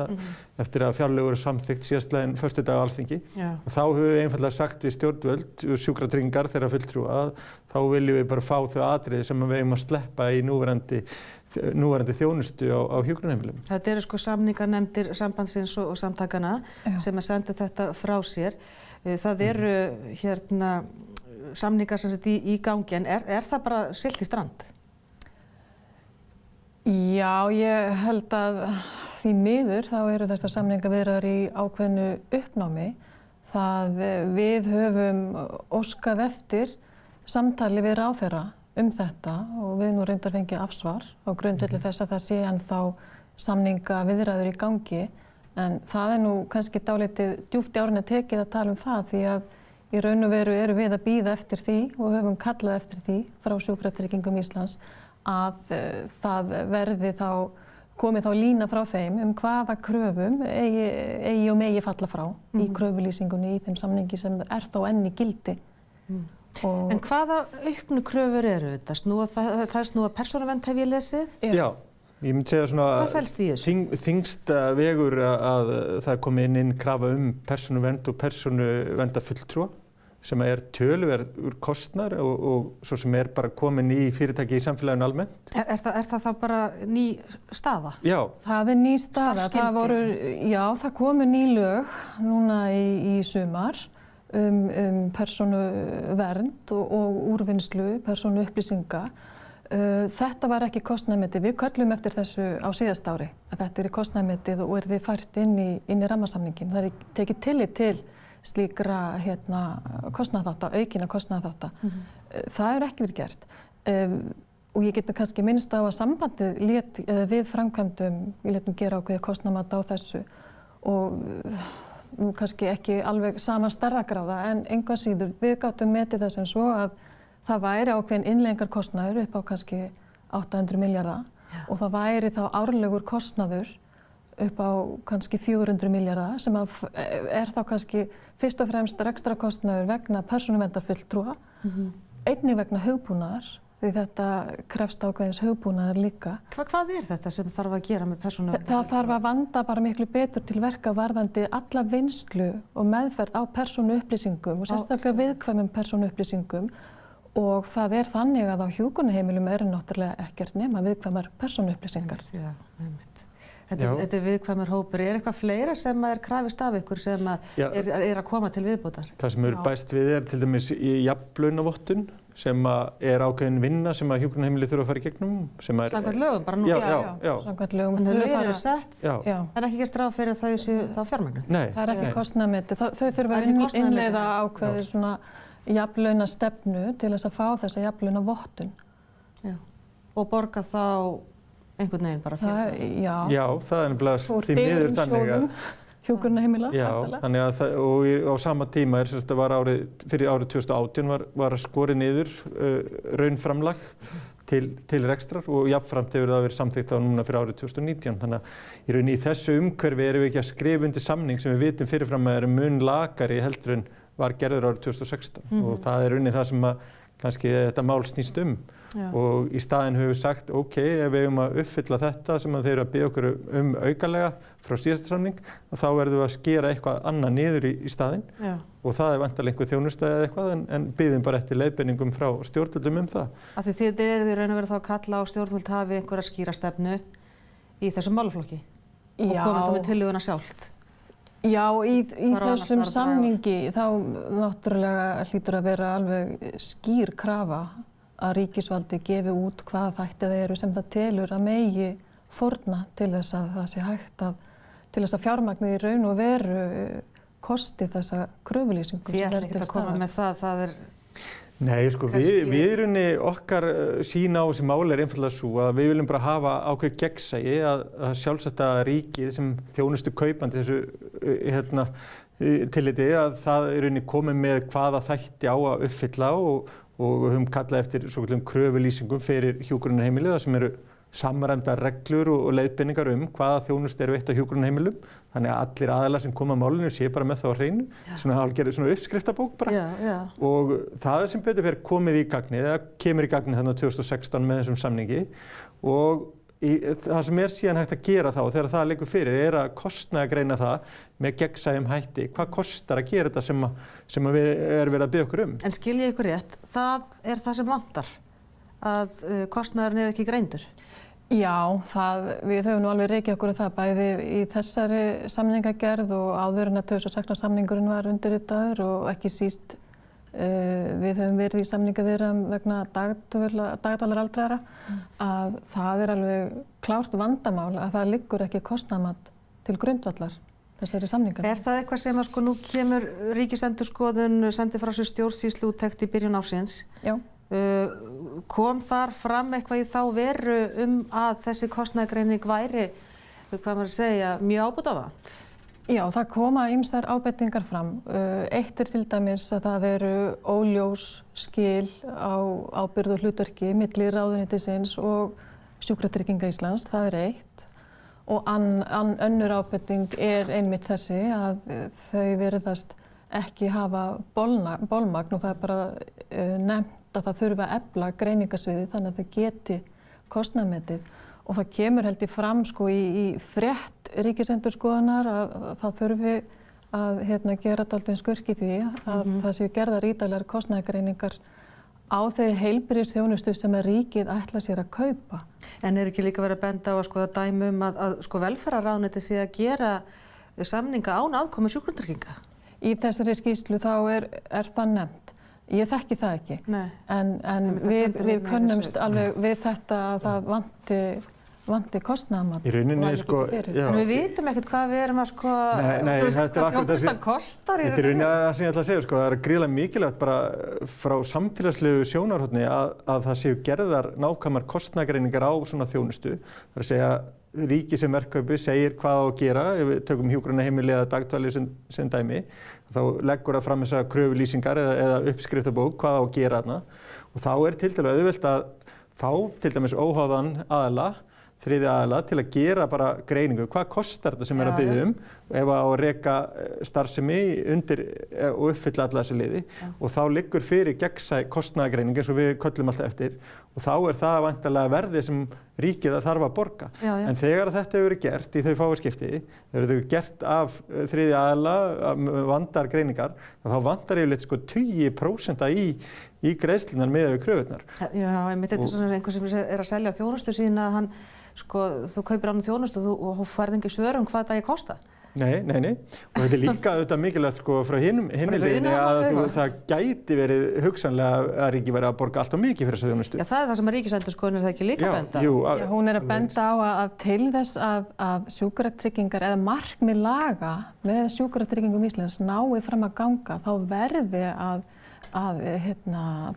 eftir að fjárlög eru samþykkt síðastliðinn föstudag á Alþingi og þá höfum við einfaldlega sagt við stjórnvöld og Sjúkratryggingar þeirra fulltrúa að þá viljum við bara fá þau atriði sem við eigum að sleppa í núverandi þjónustu á hjúkrunarheimilum. Þetta eru samninganefndir sambandsins og samtakana sem sendu þetta frá sér. Það eru samningar sem í gangi en er það bara siglt í strand? Já, ég held að því miður þá eru þessar samningaviðræður í ákveðnu uppnámi. Við höfum óskað eftir samtali við ráðherra þetta og við nú reyndar fengið afsvar á grundvelli þess að það sé ennþá samningaviðræður í gangi. En það nú kannski dálítið djúpt í árinni tekið að tala það því að í raun og veru erum við að bíða eftir því og höfum kallað eftir því frá Sjúkratryggingum Íslands að það verði komið þá lína frá þeim hvaða kröfum eigi og megi falla frá í kröfulýsingunni í þeim samningi sem þá enn í gildi. En hvaða auknu kröfur eru þetta? Það snúa persónuvernd hef ég lesið? Já, Ég myndi segja svona Hvað felst í þessu? Þyngsta vegur að það komi inn krafa persónuvernd og persónuverndarfulltrúa sem töluverður kostnaður og svo sem bara komin í fyrirtæki í samfélaginu almennt. Er það þá bara ný staða? Já. Það ný staða. Það komu ný lög núna í sumar persónuvernd og úrvinnslu persónuupplýsinga. Þetta var ekki kostnaðarmetið. Við köllum eftir þessu á síðasta ári að þetta kostnaðarmetið og yrði fært inn í rammasamninginn. Það tekið tillit til slíkra kostnaðarþátta, aukinna kostnaðarþátta. Það ekki verið gert. Og ég geti kannski minnst á að sambandið við framkvæmdum, við létum gera ákveðið kostnaðarmat á þessu og nú kannski ekki alveg sama stærðargráða en engu að síður við gátum metið það sem svo að það væri ákveðin innleiðingarkostnaður upp á kannski 800 milljarða og það væri þá árlegur kostnaður upp á kannski 400 milljarða sem þá kannski fyrst og fremst rekstrakostnaður vegna persónuverndarfulltrúa, einnig vegna hugbúnaðar, því þetta krefst ákveðins hugbúnaðar líka. Hvað þetta sem þarf að gera með persónuverndarfulltrúa? Það þarf að vanda bara miklu betur til verka varðandi alla vinnslu og meðferð á persónuupplýsingum og sérstaklega viðkvæmum persónuupplýsingum og það þannig að á hjúkrunarheimilum náttúrulega ekkert nema viðkvæmar persónuupplýsingar. Þetta viðkvæmur hópur. Eitthvað fleira sem krafist af ykkur sem að koma til viðbótar? Það sem bæst við til dæmis í jafnlaunavottun sem ákveðin vinna sem að hjúkrunarheimili þurfa að fara í gegnum. Samkvæmt lögum bara nú? Já. Samkvæmt lögum. En þau eru sett? En ekki gert ráð fyrir þau séu þá fjármagnu? Nei. Það ekki kostnaðarmetið. Þau þurfa að innleiða ákveðið svona jafnlaunastefnu til þess að fá þessa jafnlaunavottun. Og borga þá einhvern veginn bara fyrir það? Já, það nefnilega því miður þannig að hjúkrunarheimila. Já, þannig að og á sama tíma fyrir árið 2018 var skorið niður raunframlag til rekstrar og jafnframt hefur það verið samþykkt núna fyrir árið 2019. Þannig að í rauninni í þessu umhverfi erum við ekki að skrifa undir samning sem við vitum fyrirfram að mun lakari heldur en var gerður árið 2016 og það rauninni það sem að kannski þetta mál snýst og í staðinn höfum við sagt ok, ef við eigum að uppfylla þetta sem þeir eru að biðja okkur aukalega frá síðasta samning þá verðum við að skera eitthvað annað niður í staðinn og það væntanlega einhver þjónusta eða eitthvað en biðjum bara eftir leiðbeiningum frá stjórnvöldum það. Af því þið eruð í raun og veru þá að kalla á stjórnvöld hafi einhverja skýra stefnu í þessum málaflokki og komið þá með tillöguna sjálft. Já, í þessum samningi þá náttúrulega hlýtur að vera alveg skýr krafa að ríkisvaldi gefi út hvaða þætti það eru sem það telur að megi fórna til þess að það sé hægt til þess að fjármagnið í raun og veru kosti þessa kröfulýsingu. Þið ætla ekki að koma með það Nei, sko, við erum okkar sýn á þessi máli einfaldlega svo að við viljum bara hafa ákveð gegnsæi að sjálfsagt að ríkið sem þjónustu kaupandi þessu tilliti að það komið með hvaða þætti á að uppfylla og höfum kallað eftir svokallum kröfulýsingum fyrir hjúkrunarheimilið sem eru samræmdar reglur og leiðbeiningar hvaða þjónustu veitt á hjúkrunarheimilum þannig að allir aðilar sem koma að málinu sé bara með það á hreinu svona uppskriftabók bara og það sem betur fyrir komið í gagnið eða kemur í gagnið þarna 2016 með þessum samningi og það sem síðan hægt að gera þá þegar það liggur fyrir að kostnaðargreina það með gegnsæjum hætti hvað kostar að gera þetta sem við verið að biðja okkur En skil ég ykkur rétt, það það sem vantar að kostnaðurinn ekki greindur? Já, við höfum nú alveg rekið okkur það bæði í þessari samningagerð og áður en að 2016 samningurinn var undirritaður og ekki síst við höfum verið í samningaviðræðum vegna dagdvalar aldraðra að það alveg klárt vandamál að það liggur ekki kostnaðarmat til grundvallar þessari samningaviðræðum. Það eitthvað sem að nú kemur Ríkisendurskoðun sendi frá sér stjórnsýsluúttekt í byrjun ársins? Já. Kom þar fram eitthvað í þá veru að þessi kostnaðargreining væri, hvað maður að segja, mjög ábótavant? Já, það koma ýmsar ábendingar fram. Eitt til dæmis að það eru óljós skil á ábyrgð og hlutverki milli ráðuneytisins og Sjúkratrygginga Íslands, það eitt. Og önnur ábending einmitt þessi að þau virðast ekki hafa bolmagn og það bara nefnt að það þurfi að efla greiningasviði þannig að þau geti kostnaðarmetið og það kemur held ég fram sko í frétt Ríkisendurskoðunar að það þurfi að gera dálítið skurk í því að það séu gerðar ítarlegar kostnaðargreiningar á þeirri heilbrigðisþjónustu sem að ríkið ætla sér að kaupa. En ekki líka verið að benda á að skoða dæmi að velferðarráðuneytið sé að gera samninga án aðkomu sjúkratrygginga? Í þessari skýrslu þá er það nefnt. Ég þekki það ekki. Nei. En við könnumst alveg við þetta að það vanti kostnaðarmat. Í rauninni sko, já. En við vitum ekkert hvað við erum að sko, nei, hvað þjónustan kostar í rauninni. Þetta er rauninni það sem ég ætla að segja, sko, það er gríðarlega mikilvægt bara frá samfélagslegu sjónarhorni að það séu gerðar nákvæmar kostnaðargreiningar á svona þjónustu. Það er að segja, ríki sem verkkaupi segir hvað á að gera, ef við tökum hjúkrunarheimili eða dagdvali sem dæmi, þá leggur það fram þessar kröfulýsingar eða uppskriftabók hvað á að gera þarna og þá er til dæmis auðvelt að fá til dæmis óháðan aðila, þriðja aðila til að gera bara greiningu, hvað kostar þetta sem er að biðja ef á að reka starfsemi undir og uppfylla alla þessi liði og þá liggur fyrir gegnsæ kostnaðargreining eins og við köllum alltaf eftir og þá er það væntanlega verðið sem ríkið þarf að borga. En þegar þetta hefur verið gert í þau fáu skipti, þegar þetta hefur gert af þriðja aðila vandar greiningar, þá vantar yfirleitt sko 20% í greiðslunar miðað við kröfurnar. Já, einmitt þetta er svona einhver sem er að selja þjónustu sína, hann sko, þú kaupir annað þjónustu og þú færð ekki svör hvað það kosta. Nei. Og þetta er líka auðvitað mikilvægt sko frá hinni liðinni að það gæti verið hugsanlega að ríki verið að borga allt of mikið fyrir þessa þjónustu. Já, það er það sem að Ríkisendurskoðun er það ekki líka að benda? Já, hún er að benda á að til þess að sjúkratryggingar eða markmið laga með sjúkratryggingum Íslands nái fram að ganga, þá verði að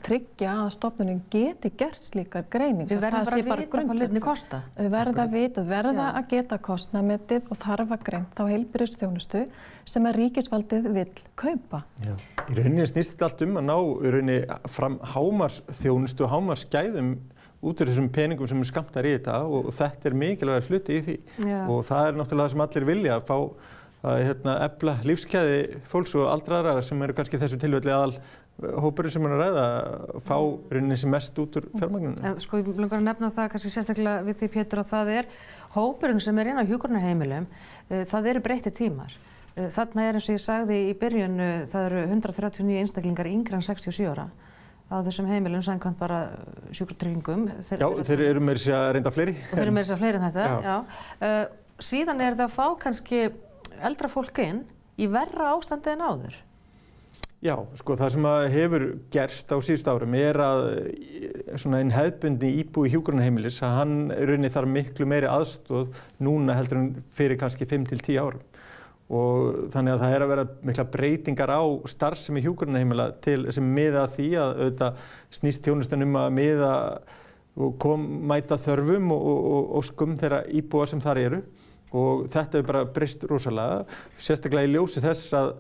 tryggja að stofnunin geti gert slíkar greiningar. Við verðum bara að vita hvað hlutinni kosta. Við verðum að geta kostnaðarmetið og þarf að greina þá heilbrigðisþjónustu sem að ríkisvaldið vill kaupa. Já. Í rauninni snýst þetta allt að ná í rauninni fram hámarksþjónustu og hámarksgæðum út úr þessum peningum sem skammtar í þetta og þetta er mikilvægur hluti í því. Já. Og það er náttúrulega það sem allir vilja að fá að efla lífsgæði fólks og aldraðra sem eru kannski þessu tilfelli aðal hópurinn sem er að ræða fá rauninni sem mest út úr fjármagninu. En sko ég langar að nefna það kannski sérstaklega við því Pétur að það er hópurinn sem er inn á hjúkrunarheimilum, það eru breyttir tímar. Þarna er eins og ég sagði í byrjun, það eru 139 einstaklingar yngri en 67 ára á þessum heimilum samkvæmt bara sjúkratryggingum. Já, þeir eru meira sér að reynda fleiri. Og þeir eru meira sér fleiri en þetta, já. Síðan er það að fá kannski eldra fólk inn í verra ástandi en áður. Já, sko það sem hefur gerst á síðustu árum er að svona einn hefðbundni íbúi hjúkrunarheimilis að hann rauninni þarf miklu meiri aðstoð núna heldur en fyrir kannski 5 til 10 árum. Og þannig að það er að vera mikla breytingar á starfsemi hjúkrunarheimila sem miða að því að auðvitað snýst þjónustan að miða og mæta þörfum og óskum þeirra íbúa sem þar eru. Og þetta hefur bara breyst rosalega, sérstaklega í ljósi þess að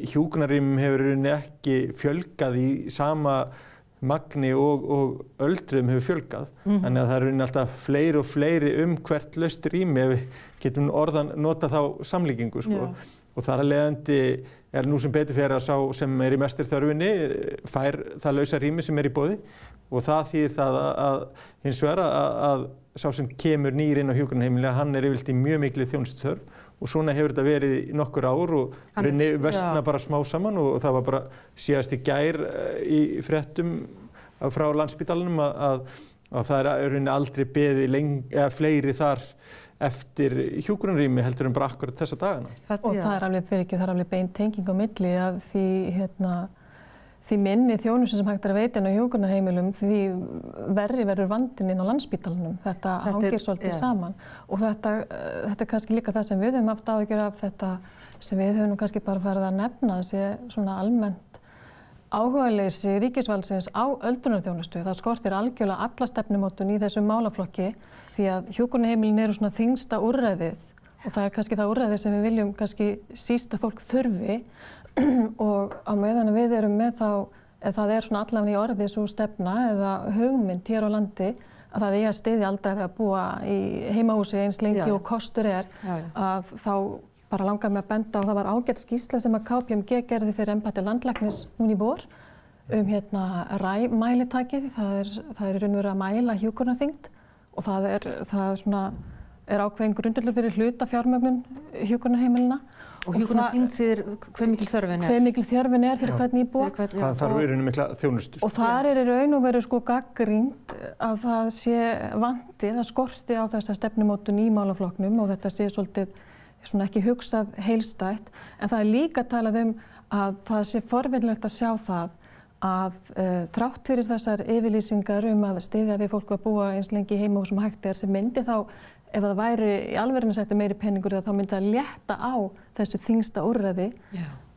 hjúkrunarrýmum hefur ekki fjölgað í sama magni og öldruðum hefur fjölgað. Þannig að það eru alltaf fleiri og fleiri hvert laust rými ef við getum nota þá samlíkingu. Sko. Og þar að leiðandi er nú sem betur fyrir að sá sem er í mestir þörfinni fær það lausa rými sem er í boði og það þýðir það að hins vegar að sá sem kemur nýr inn á hjúkrunarheimili hann er yfirleitt í mjög miklu þjónustuþörf og svona hefur þetta verið í nokkur ár og rauninni versna bara smá saman og það var bara síðast í gær í fréttum frá Landspítalanum að það er rauninni aldrei beðið fleiri þar eftir hjúkrunarrými heldur en bara akkurat þessa dagana. Og það er alveg bein tenging á milli að því minni þjónustu sem hægt er að veita inn á hjúkrunarheimilum því verri verður vandinn inn á Landspítalanum. Þetta hangir svolítið saman og þetta er kannski líka það sem við höfum haft áhyggjur af þetta sem við höfum kannski bara farið að nefna sé svona almennt áhugaleysi ríkisvaldsins á öldrunarþjónustu. Það skortir algjörlega alla stefnumótun í þessum málaflokki því að hjúkrunarheimilin eru svona þyngsta úrræðið og það er kannski það úrræði sem við viljum kannski síst að fólk þurfi og á meðan við erum með það er svona allavega í orði svo stefna eða hugmynd hér á landi að það að styðja aldraða við að búa í heimahúsi eins lengi og kostur er að þá bara langar mig að benda á það var ágætt skýrsla sem að KPMG gerði fyrir embætti landlæknis núna í vor RÆ-mælitakið, það er í raun og veru að mæla hjúkrunarþyngd og það er ákveðin grundvöllur fyrir hluta fjármögnun hjúkrunarheimilina. Og hjúkrunarþyngd þýðir hve mikil þörfin er? Hve mikil þörfin er fyrir hvern íbúa. Hvað þarf í rauninni mikla þjónustu? Og þar í raun og veru gagnrýnt að það sé vanti, það skorti á þessa stefnumótun í málaflokknum og þetta sé svolítið ekki hugsað heildstætt. En það er líka talað að það sé forvitnilegt að sjá það að þrátt fyrir þessar yfirlýsingar að styðja við fólk að búa eins lengi í heimahúsum hægt sem myndi þá, ef það væri í alvörinu setja meiri peningur þá myndi það létta á þessu þyngsta úrræði,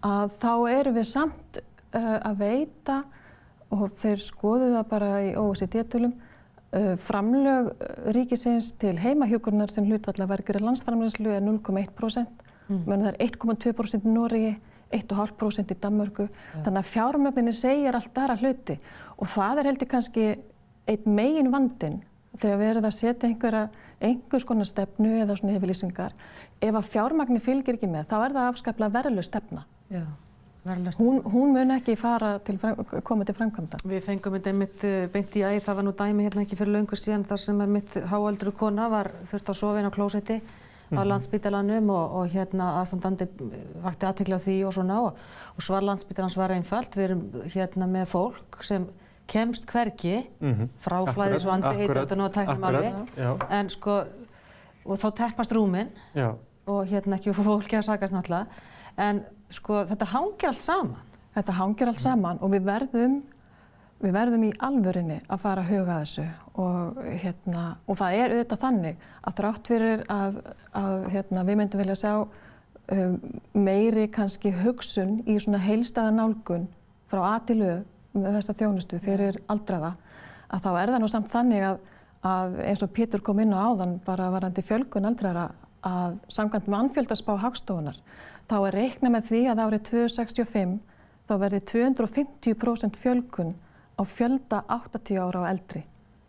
að þá erum við samt að veita, og þeir skoðu það bara í OECD-tölum, framlög ríkisins til heimahjúkrunar sem hlutfall af vergri landsframleiðslu 0,1%, meðan það er 1,2% í Noregi, 1,5% í Danmörku, þannig að fjármögninni segir allt aðra hluti og það heldur kannski einn megin vandinn þegar við erum að setja einhvers konar stefnu eða svona yfirlýsingar. Ef að fjármagni fylgir ekki með, þá er það afskaplega verðlaus stefna. Já, verðlaus stefna. Hún mun ekki koma til framkvæmda. Við fengum þetta einmitt beint í það var nú dæmi hérna ekki fyrir löngu síðan þar sem mitt háöldruð kona þurfti að sofa inn á klósetti á Landspítalanum og aðstandandi vakti athygli á því og svona og svar Landspítalans var einfalt. Við erum með fólk sem kemst hvergi, fráflæðisvandi heitir þetta nú að tæknimáli, en og þá teppast rúmin og ekki fólki að sakast náttúrulega, en þetta hangir allt saman. Þetta hangir allt saman og við verðum í alvörinni að fara að huga að þessu og það er auðvitað þannig að þrátt fyrir að við myndum vilja sjá meiri kannski hugsun í svona heildstæða nálgun frá A til Ö með þessa þjónustu fyrir aldraða, að þá er það nú samt þannig að eins og Pétur kom inn á áðan bara varðandi fjölgun aldraðra að samkvæmt mannfjöldaspá Hagstofunnar þá er reiknað með því að árið 2065 þá verði 250% fjölgun á fjölda 80 ára og eldri.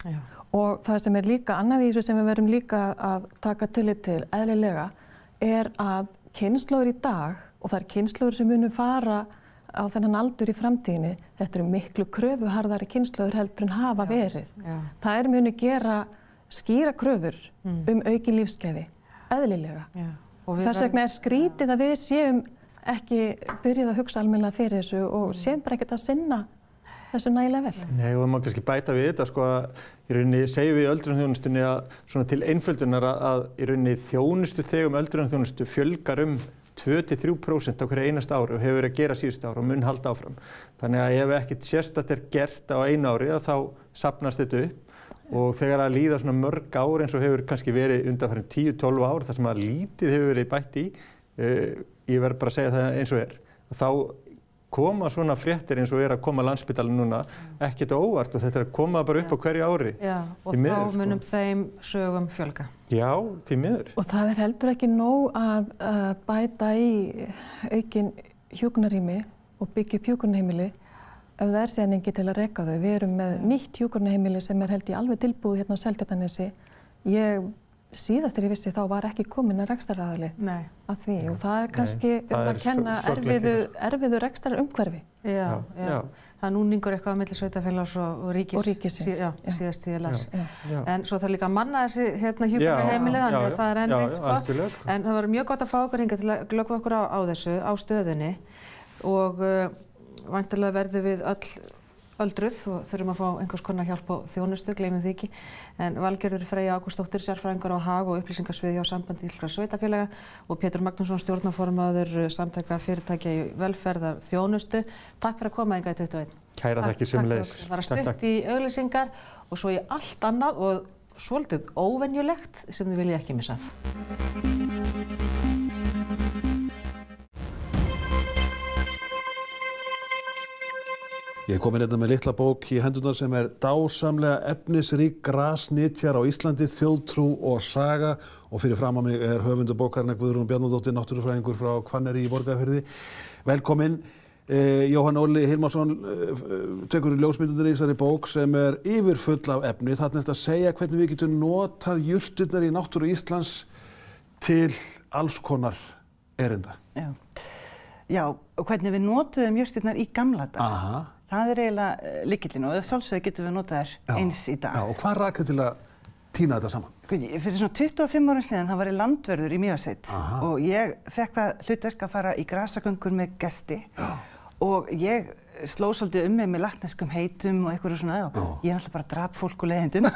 Já. Og það sem er líka annað í þessu sem við verðum líka að taka tillit til eðlilega er að kynslóður í dag og það er kynslóður sem munu fara á þennan aldur í framtíðinni, þetta eru miklu kröfuharðari kynslóður heldur en hafa verið. Það munu gera skýra kröfur aukin lífsgæði, eðlilega. Þess vegna er skrítið að við séum ekki byrjuð að hugsa almennilega fyrir þessu og séum bara ekkert að sinna þessu nægilega vel. Nei, og maður kannski bæta við þetta að í rauninni segjum við í öldrunarþjónustunni að svona til einföldunar að í rauninni þjónustuþegum öldrunarþjónustu fjölgar 2–3% á hverju einasta ári og hefur verið að gera síðustu ári og mun halda áfram. Þannig að ef ekkert sérstakt er gert á einu ári þá safnast þetta upp og þegar að líða svona mörg ár eins og hefur kannski verið undanfarin 10–12 ár þar sem að lítið hefur verið bætt í, ég verð bara að segja það eins og þá koma svona fréttir eins og að koma Landspítalinn núna ekkert óvart og þetta að koma bara upp á hverju ári. Já, og þá munum þeim sögum fjölga. Já, því miður. Og það er heldur ekki nóg að bæta í aukin hjúkrunarrými og byggja upp hjúkrunarheimili ef það er síðan ekki til að reka þau. Við erum með nýtt hjúkrunarheimili sem held ég alveg tilbúið hérna á Seltjarnarnesi. Síðast þegar ég vissi þá var ekki komin að rekstraraðili að því og það er kannski að kenna erfiðu rekstrarumhverfi. Já. Það er núningur eitthvað á milli sveitarfélags og ríkisins. Síðast því ég las. En svo þarf líka að manna þessi hjúkrunarheimili þannig að það er enn eitt En það var mjög gott að fá okkur hingað til að glöggva okkur á þessu, á stöðunni og væntanlega verðum við öll öldruð og þurfum að fá einhvers konar hjálp á þjónustu, gleymum því ekki. En Valgerður Freyja Ágústsdóttir, sérfræðingur á hag- og upplýsingasviði hjá Sambandi íslenskra sveitarfélaga og Pétur Magnússon, stjórnarformaður samtaka fyrirtækja í velferðarþjónustu. Takk fyrir að koma hingað í 21. Kæra þakkir sömuleiðis. Það var stutt í auglýsingar og svo í allt annað og svolítið óvenjulegt sem þið viljið ekki missa af. Ég kom inn hérna með litla bók í hendurnar sem dásamlega efnisrík grasnytjar á Íslandi, þjóðtrú og saga og fyrir fram að mig höfundur bókarinnar Guðrún Bjarnadóttir, náttúrufræðingur frá Hvanneyri í Borgarfirði. Velkomin. Jóhann Óli Hilmarsson tekur ljósmyndirnar í þessari bók sem yfirfull af efni. Þarna er þetta að segja hvernig við getum notað jurtirnar í náttúru Íslands til alls konar erinda. Já, og hvernig við notuðum jurtirnar í gamla dag. Það er eiginlega lykillinn og sjálfsögðu getum við notað þær eins í dag. Já, og hvað rak þið til að tína þetta saman? Sko, fyrir svona 25 árum síðan þá var ég landvörður í Mývatnssveit og ég fekk það hlutverk að fara í grasagöngur með gesti og ég sló svolítið mig með latneskum heitum og einhverju svona og ég náttúrulega bara drap fólk og leiðindum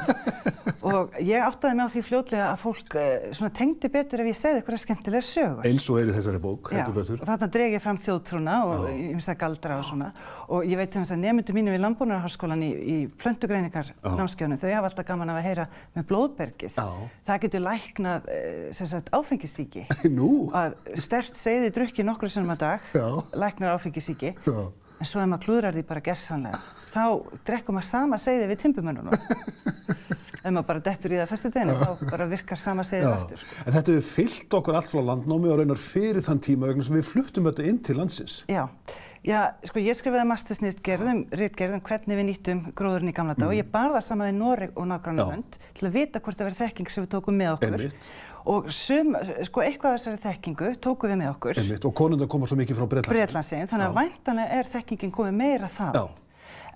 og ég áttaði mig á því fljótlega að fólk svona tengdi betur ef ég segði einhverja skemmtilegar sögur. Eins og í þessari bók, heldur betur. Og þarna dreg ég fram þjóðtrúna og ýmsa galdra og svona og ég veit að nemendum mínum við Landbúnaðarháskólann í plöntugreiningar námskeiðunum, þau hafa alltaf gaman af að heyra með blóðbergið. Það getur læknað sem sagt áfengissýki. Nú? Að sterkt seyði drukki nokkrum sinnum á dag læknar áfengissýki. En svo ef maður klúðrar því bara gersamlega, þá drekkur maður sama seyði við timbumönnunum. Ef maður bara dettur í það föstudeginu, þá bara virkar sama seyðið aftur. En þetta hefur fylgt okkur allt frá landnámi og raunar fyrir þann tíma vegna sem við fluttum þetta inn til landsins. Já, sko ég skrifaði ritgerð hvernig við nýttum gróðurinn í gamla daga og ég bar það saman við Noreg og nágrannalönd til að vita hvort það verið þekking sem við tókum með okkur. Og eitthvað af þessari þekkingu tókum við með okkur. Og konundar koma svo mikið frá Bretlandseyjum, þannig að væntanlega þekkingin komið meira þaðan.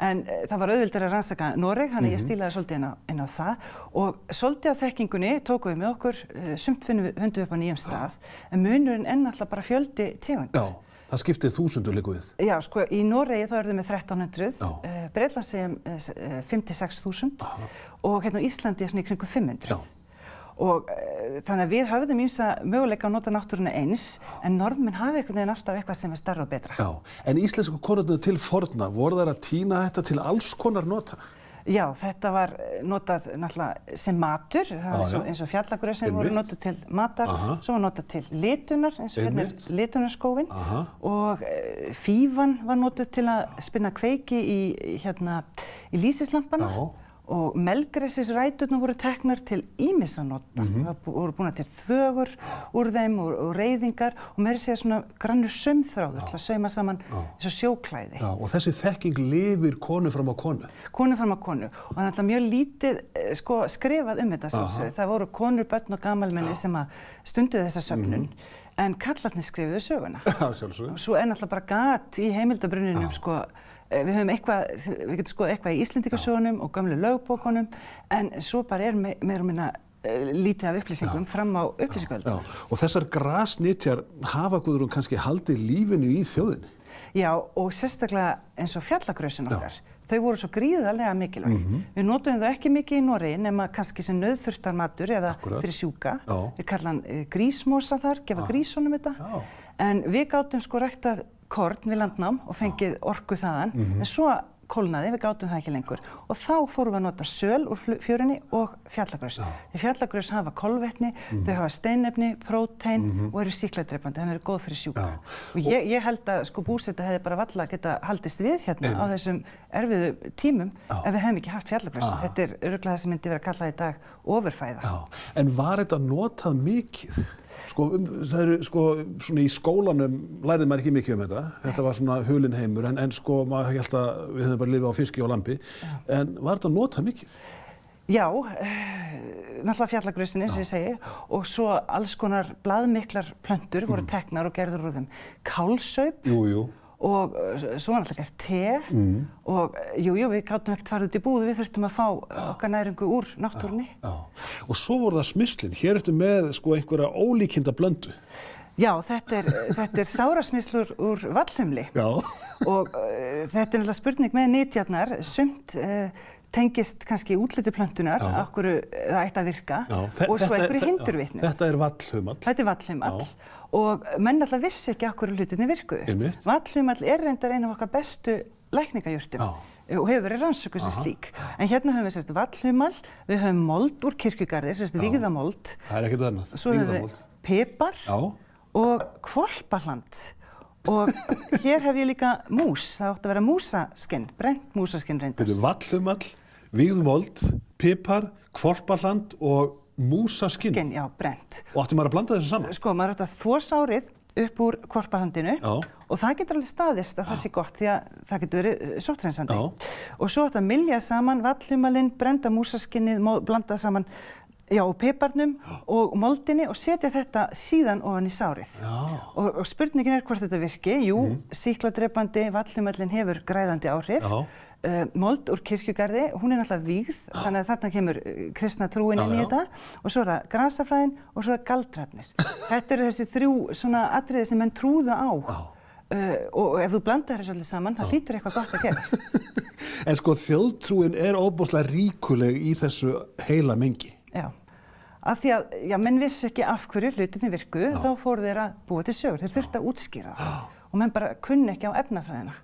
En það var auðveldara að rannsaka Noreg, þannig ég stílaði svolítið inn á það og svolítið af þekkingunni tókum við með okkur, sumt fundum við upp á nýjum stað, en munurinn náttúrulega bara fjöldi tegunda. Já, það skiptið 1000 líka við. Já, sko í Noregi þá erum við með 1300, Bretlandseyjum 5-6.000 og hérna á Íslandi svona í kringum 500. Og þannig að við höfðum ýmsa möguleika að nota náttúruna eins, en Norðmenn hafa einhvern veginn alltaf eitthvað sem stærra og betra. Já, en íslensku konurnar til forna, voru þær að tína þetta til alls konar nota? Já, þetta var notað náttúrulega sem matur, eins og fjallagrösin voru notað til matar, svo var notað til litunar, eins og hérna litunarskófin, og fífan var notað til að spinna kveiki í lýsislampana. Og melgresisræturnar voru teknar til ýmissa nota. Það voru búnar til þvögur úr þeim og reyðingar og meira segja svona grannur saumþráður til að sauma saman eins og sjóklæði. Já, og þessi þekking lifir konu fram á konu? Konu fram á konu. Og það er mjög lítið skrifað þetta sjálfsögðu. Það voru konur, börn og gamalmenni sem stunduðu þessa söfnun. En kallarnir skrifuðu söguna. Já, sjálfsögðu. Og svo náttúrulega bara gat í heimildabrunninum við höfum við getum skoðað eitthvað í Íslendingasögunum og gömlu lögbókunum, en svo bara meira og minna lítið af upplýsingum fram á upplýsingaöldinni. Og þessar grasnytjar hafa Guðrún kannski haldið lífinu í þjóðinni? Já, og sérstaklega eins og fjallagrösin okkar. Þau voru svo gríðarlega mikilvæg. Við notum þau ekki mikið í Noregi nema kannski sem nauðþurftarmatur eða fyrir sjúka. Við kallam grísmosa þar, gefa grísunum þetta. En við gátum ræktað korn við landnám og fengið orku þaðan, en svo kólnaði, við gátum það ekki lengur. Og þá fórum við að nota söl úr fjörunni og fjallagrös. Því fjallagrös hafa kolvetni, þau hafa steinefni, prótein og eru sýkladrepandi, þannig eru góð fyrir sjúka. Og ég held að búseta hefði bara varla geta haldist við hérna á þessum erfiðu tímum ef við hefðum ekki haft fjallagrös. Þetta örugglega það sem myndi vera kallað í dag ofurfæða. En var þetta notað mikið? Það eru svona í skólanum lærði maður ekki mikið þetta. Þetta var svona hulinn heimur, en maður hélt að við höfum bara lifað á fiski og lambi. En var þetta notað mikið? Já, náttúrulega fjallagrösin eins og ég segi, og svo alls konar blaðmiklar plöntur voru teknar og gerður úr þeim. Kálsaup. Og svo var náttúrulega gert te og við gátum ekkert farið út í búð, við þurftum að fá okkar næringu úr náttúrunni. Og svo voru það smyslin, hér ertu með einhverja ólíkinda blöndu. Já, þetta er sárasmyslur úr vallhumli. Og þetta er náttúrulega spurning með nytjarnar, sumt tengist kannski útliti plöntunar, okkur það ætti að virka og svo einhverju hindurvitni. Þetta er vallhumall. Þetta er vallhumall og menn alltaf vissi ekki okkur hlutinni virkuðu. Vallhumall er reyndar einu af okkar bestu lækningajurtum og hefur verið rannsökuð sem slík. En hérna höfum við vallhumall, við höfum mold úr kirkjugarði, vígðamold. Það er ekkert annað. Svo höfum við pipar og hvolpahland. Og hér hef ég líka mús, það átti að vera músaskinn, brennt músaskinn reyndar. Þetta er vallhumall, vígðmold, pipar, hvolpahland og músaskinn. Skinn, já, brennt. Og átti maður að blanda þessu saman? Maður átti að þvo sárið upp úr hvolpahandinu og það getur alveg staðist að það sé gott því að það getur verið sótthreinsandi. Og svo átti að mylja saman vallhumalinn, brenda músaskinnið, blanda saman piparnum og moldinni og setja þetta síðan ofan í sárið. Og spurningin er hvort þetta virki. Jú, sýkladrepandi, vallhumallinn hefur græðandi áhrif. mold úr kirkjugarði, hún náttúrulega vígð, þannig að þarna kemur kristna trúin inn í þetta og svo það grasafræðin og svo það galdrarnir. Þetta eru þessi 3 svona atriði sem menn trúða á og ef þú blandar þessu allir saman, það hlýtur eitthvað gott að gerast. En sko þjóðtrúin ofboðslega ríkuleg í þessu heila mengi. Já, af því að menn vissi ekki af hverju hlutinni virkuðu, þá fóru þeir að búa til sögur, þeir þurftu að útskýra það og menn bara kunni ekki á efnafræðina.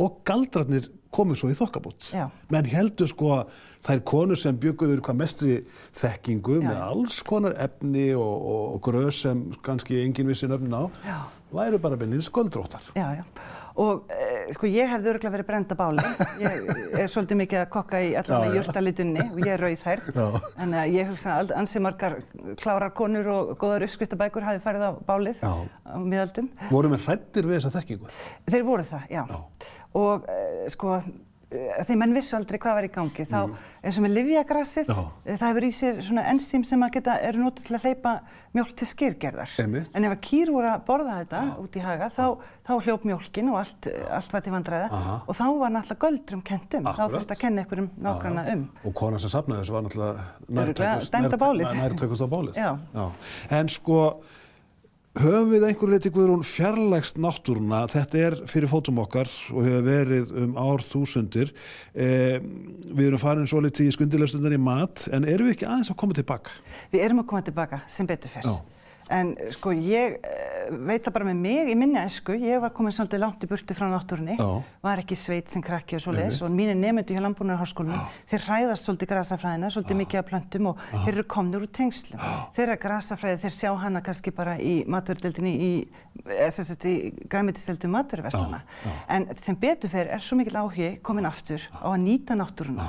Og galdrarnir komu svo í þokkabót. Menn heldur sko þær konur sem bjugguðu hvað mestri þekkingu með alls konar efni og grös sem kannski enginn vissi nöfnin á, væru bara beinlínis göldróttar. Já. Og sko ég hefði örugglega verið brennd á báli. Ég svolítið mikið að kokka í allavega jurtalitunni og ég rauðhærð. En ég hugsa að ansi margar klárar konur og góðar uppskriftabækur hafi farið á bálið á miðöldum. Voru menn hræddir við þessa þekkingu? Þeir voru það, já. Og sko því menn vissu aldrei hvað var í gangi, þá eins og með lyfjagrasið, það hefur í sér svona ensím sem eru notuð til að hleypa mjólk til skyrgerðar. En ef að kýr voru að borða þetta út í haga, þá hljóp mjólkin og allt var til vandræða og þá var náttúrulega göldrum kennt þá þurfti að kenna einhverjum nágranna Og konan sem safnaði þessu var náttúrulega nærtækust á bálið. En sko, höfum við einhverju leyti Guðrún fjarlægst náttúruna, þetta fyrir fótum okkar og hefur verið árþúsundir. Við erum farin svolítið í skyndilegstundar í mat, en erum við ekki aðeins að koma tilbaka? Við erum að koma tilbaka sem betur fer. En sko ég veit það bara með mig í minni æsku, ég var komin svolítið langt í burtu frá náttúrunni, var ekki sveit sem krakki og svoleiðis og mínir nemendur hjá Landbúnaðarháskólanum, þeir hræðast svolítið grasafræðina, svolítið mikið af plöntum og þeir eru komnir úr tengslum. Þeirra grasafræði, þeir sjá hana kannski bara í matvörudeildinni í grænmetisdeildum matvöruverslana. En sem betur fer svo mikil áhugi komin aftur á að nýta náttúruna.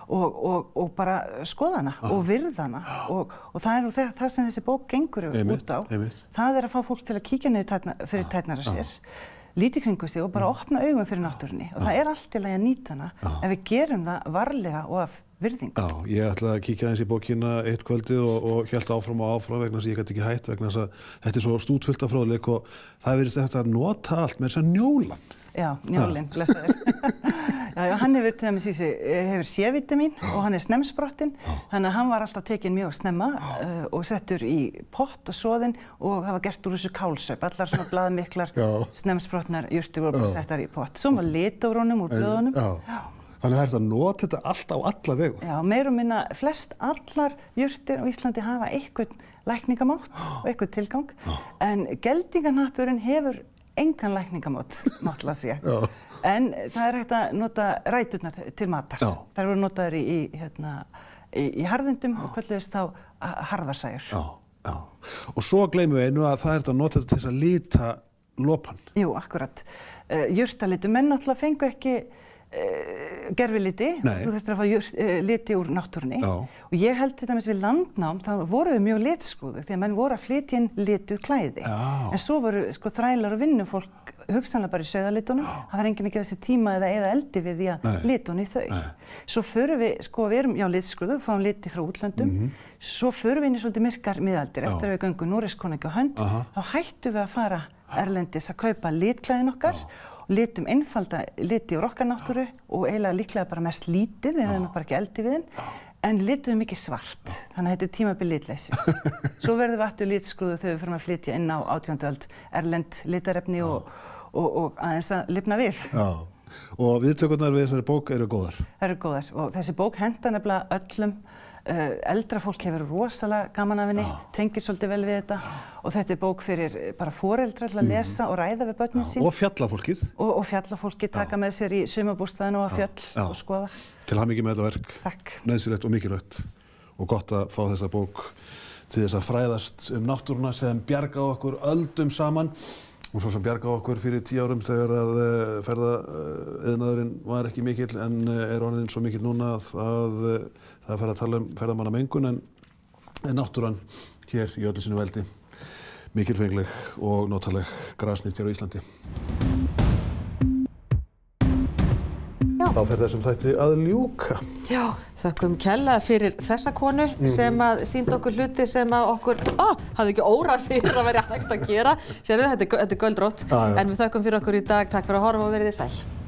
Og bara skoða hana og virða hana og það nú það sem þessi bók gengur út á. Það að fá fólk til að kíkja niður fyrir tærnar á sér, líti kringu sig og bara opna augun fyrir náttúrunni og það allt til að nýta hana en við gerum það varlega og af virðingu. Ég ætlaði að kíkja aðeins í bókina eitt kvöldið og hélt áfram og áfram vegna þess að ég gæti ekki hætt vegna þess að þetta svo stútfullt af fróðleik og það virðist þetta að nota allt með þess að njólan. Já, njólinn, blessaður. Já, hann hefur til dæmis í sig, hefur C-vítamín og hann snemsprottinn, þannig að hann var alltaf tekinn mjög snemma og settur í pott og soðinn og það var gert úr þessu kálsaup, allar svona blaðmiklar snemsprottnar jurtir voru bara settar í pott. Svo var lit úr honum, úr blöðunum. Þannig að það að nota þetta allt á alla vegu. Já, meira og minna, flest allar jurtir á Íslandi hafa einhvern lækningamátt og einhvern tilgang, en geldingahnappurinn hefur engan lækningamátt, máttlega sé. En það hægt að nota ræturnar til matar. Þær voru notaðar í harðindum og kölluðust þá harðarsæjur. Og svo gleymum við einu að það hægt að nota þetta til þess að lita lopan. Jú, akkurat. Jurtalitu, menn náttúrulega fengu ekki gerviliti, þú þurftir að fá liti úr náttúrunni og ég held til dæmis við landnám þá voru við mjög litskúðu því að menn voru að flytja inn lituð klæði en svo voru sko þrælar og vinnufólk hugsanlega bara í sauðalitunum það var enginn ekki þessi tíma eða eldi við því að litun í þau svo förum við, sko við erum litskúðu fáum liti frá útlöndum svo förum við inn í svolítið myrkar miðaldir eftir að við göngum Noregskonungi á hönd þá hættum við að fara erlendis að kaupa litklæðin okkar litum einfalda liti úr okkar náttúru og eiginlega líklega bara mest lítið, við hefum bara ekki eldi við en lituðum mikið svart, þannig að þetta tímabil litleysis. Svo verðum við aftur litskrúðu þegar við fyrir að flytja inn á 18. öld erlend litarefni og aðeins að lifna við. Og viðtökurnar við þessari bók eru góðar? Það eru góðar og þessi bók henta nefnilega öllum. Eldra fólk hefur rosalega gaman af henni, tengir svolítið vel við þetta og þetta bók fyrir bara foreldra til að lesa og ræða við börnin sín. Og fjallafólkið. Og fjallafólkið taka með sér í sumarbústaðinu og fjöll og skoða. Til hamingju með þetta verk. Takk. Nauðsynlegt og mikilvægt og gott að fá þessa bók til þess að fræðast náttúruna sem bjargaði okkur öldum saman og svo sem bjargaði okkur fyrir 10 árum þegar að ferðaiðnaðurinn var ekki mikill en orðinn svo mikill núna að það fer að tala ferðamannamengun en náttúran hér í öllu sínu veldi mikilfengleg og notaleg grasnýtt hér á Íslandi. Þá fer þessum þætti að ljúka. Já, þökkum kærlega fyrir þessa konu sem að sýndi okkur hluti sem að okkur hafði ekki órar fyrir að vera hægt að gera. Sérðu, þetta er göldrótt, en við þökkum fyrir okkur í dag. Takk fyrir að horfa og verið þið sæl.